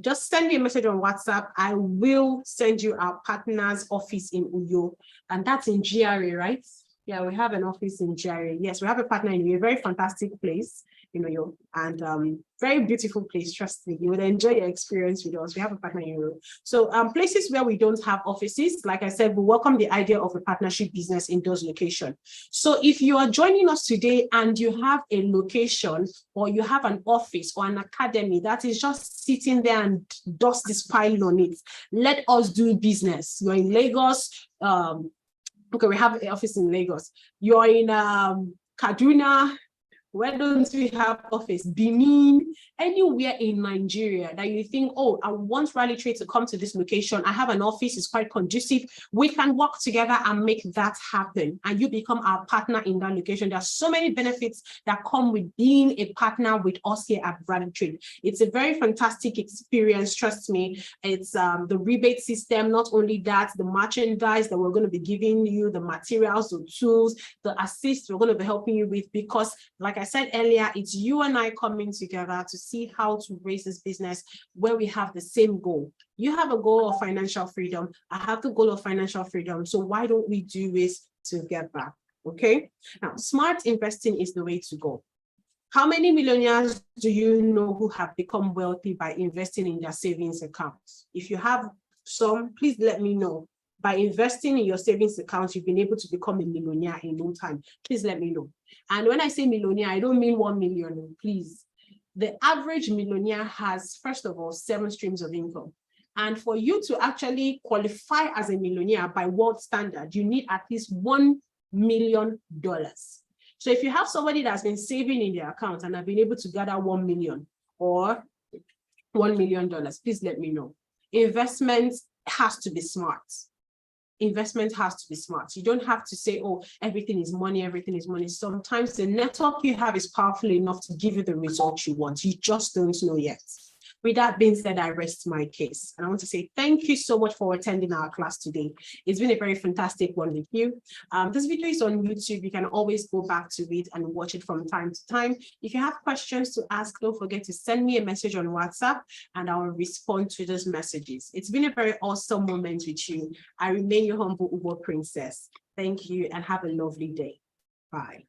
C: Just send me a message on WhatsApp. I will send you our partner's office in Uyo. And that's in GRA, right? Yeah, we have an office in GRA. Yes, we have a partner in Uyo, a very fantastic place in Uyo, and very beautiful place, trust me. You will enjoy your experience with us. We have a partner in Uyo. So places where we don't have offices, like I said, we welcome the idea of a partnership business in those locations. So if you are joining us today and you have a location or you have an office or an academy that is just sitting there and dust is piling on it, let us do business. You're in Lagos, okay, we have an office in Lagos. You're in Kaduna, Where don't we have office? Benin, anywhere in Nigeria that you think, oh, I want Rally Trade to come to this location. I have an office, it's quite conducive. We can work together and make that happen. And you become our partner in that location. There are so many benefits that come with being a partner with us here at Rally Trade. It's a very fantastic experience, trust me. It's the rebate system, not only that, the merchandise that we're going to be giving you, the materials, the tools, the assist we're going to be helping you with, because like I said earlier, it's you and I coming together to see how to raise this business where we have the same goal. You have a goal of financial freedom. I have the goal of financial freedom. So why don't we do this together? Okay. Now, smart investing is the way to go. How many millionaires do you know who have become wealthy by investing in their savings accounts? If you have some, please let me know. By investing in your savings accounts, you've been able to become a millionaire in no time. Please let me know. And when I say millionaire, I don't mean 1 million, please. The average millionaire has, first of all, 7 streams of income. And for you to actually qualify as a millionaire by world standard, you need at least $1 million. So if you have somebody that's been saving in their account and have been able to gather 1 million or $1 million, please let me know. Investment has to be smart. Investment has to be smart. You don't have to say, oh, everything is money, everything is money. Sometimes the network you have is powerful enough to give you the results you want. You just don't know yet. With that being said, I rest my case. And I want to say thank you so much for attending our class today. It's been a very fantastic one with you. This video is on YouTube. You can always go back to it and watch it from time to time. If you have questions to ask, don't forget to send me a message on WhatsApp and I will respond to those messages. It's been a very awesome moment with you. I remain your humble Uber princess. Thank you and have a lovely day. Bye.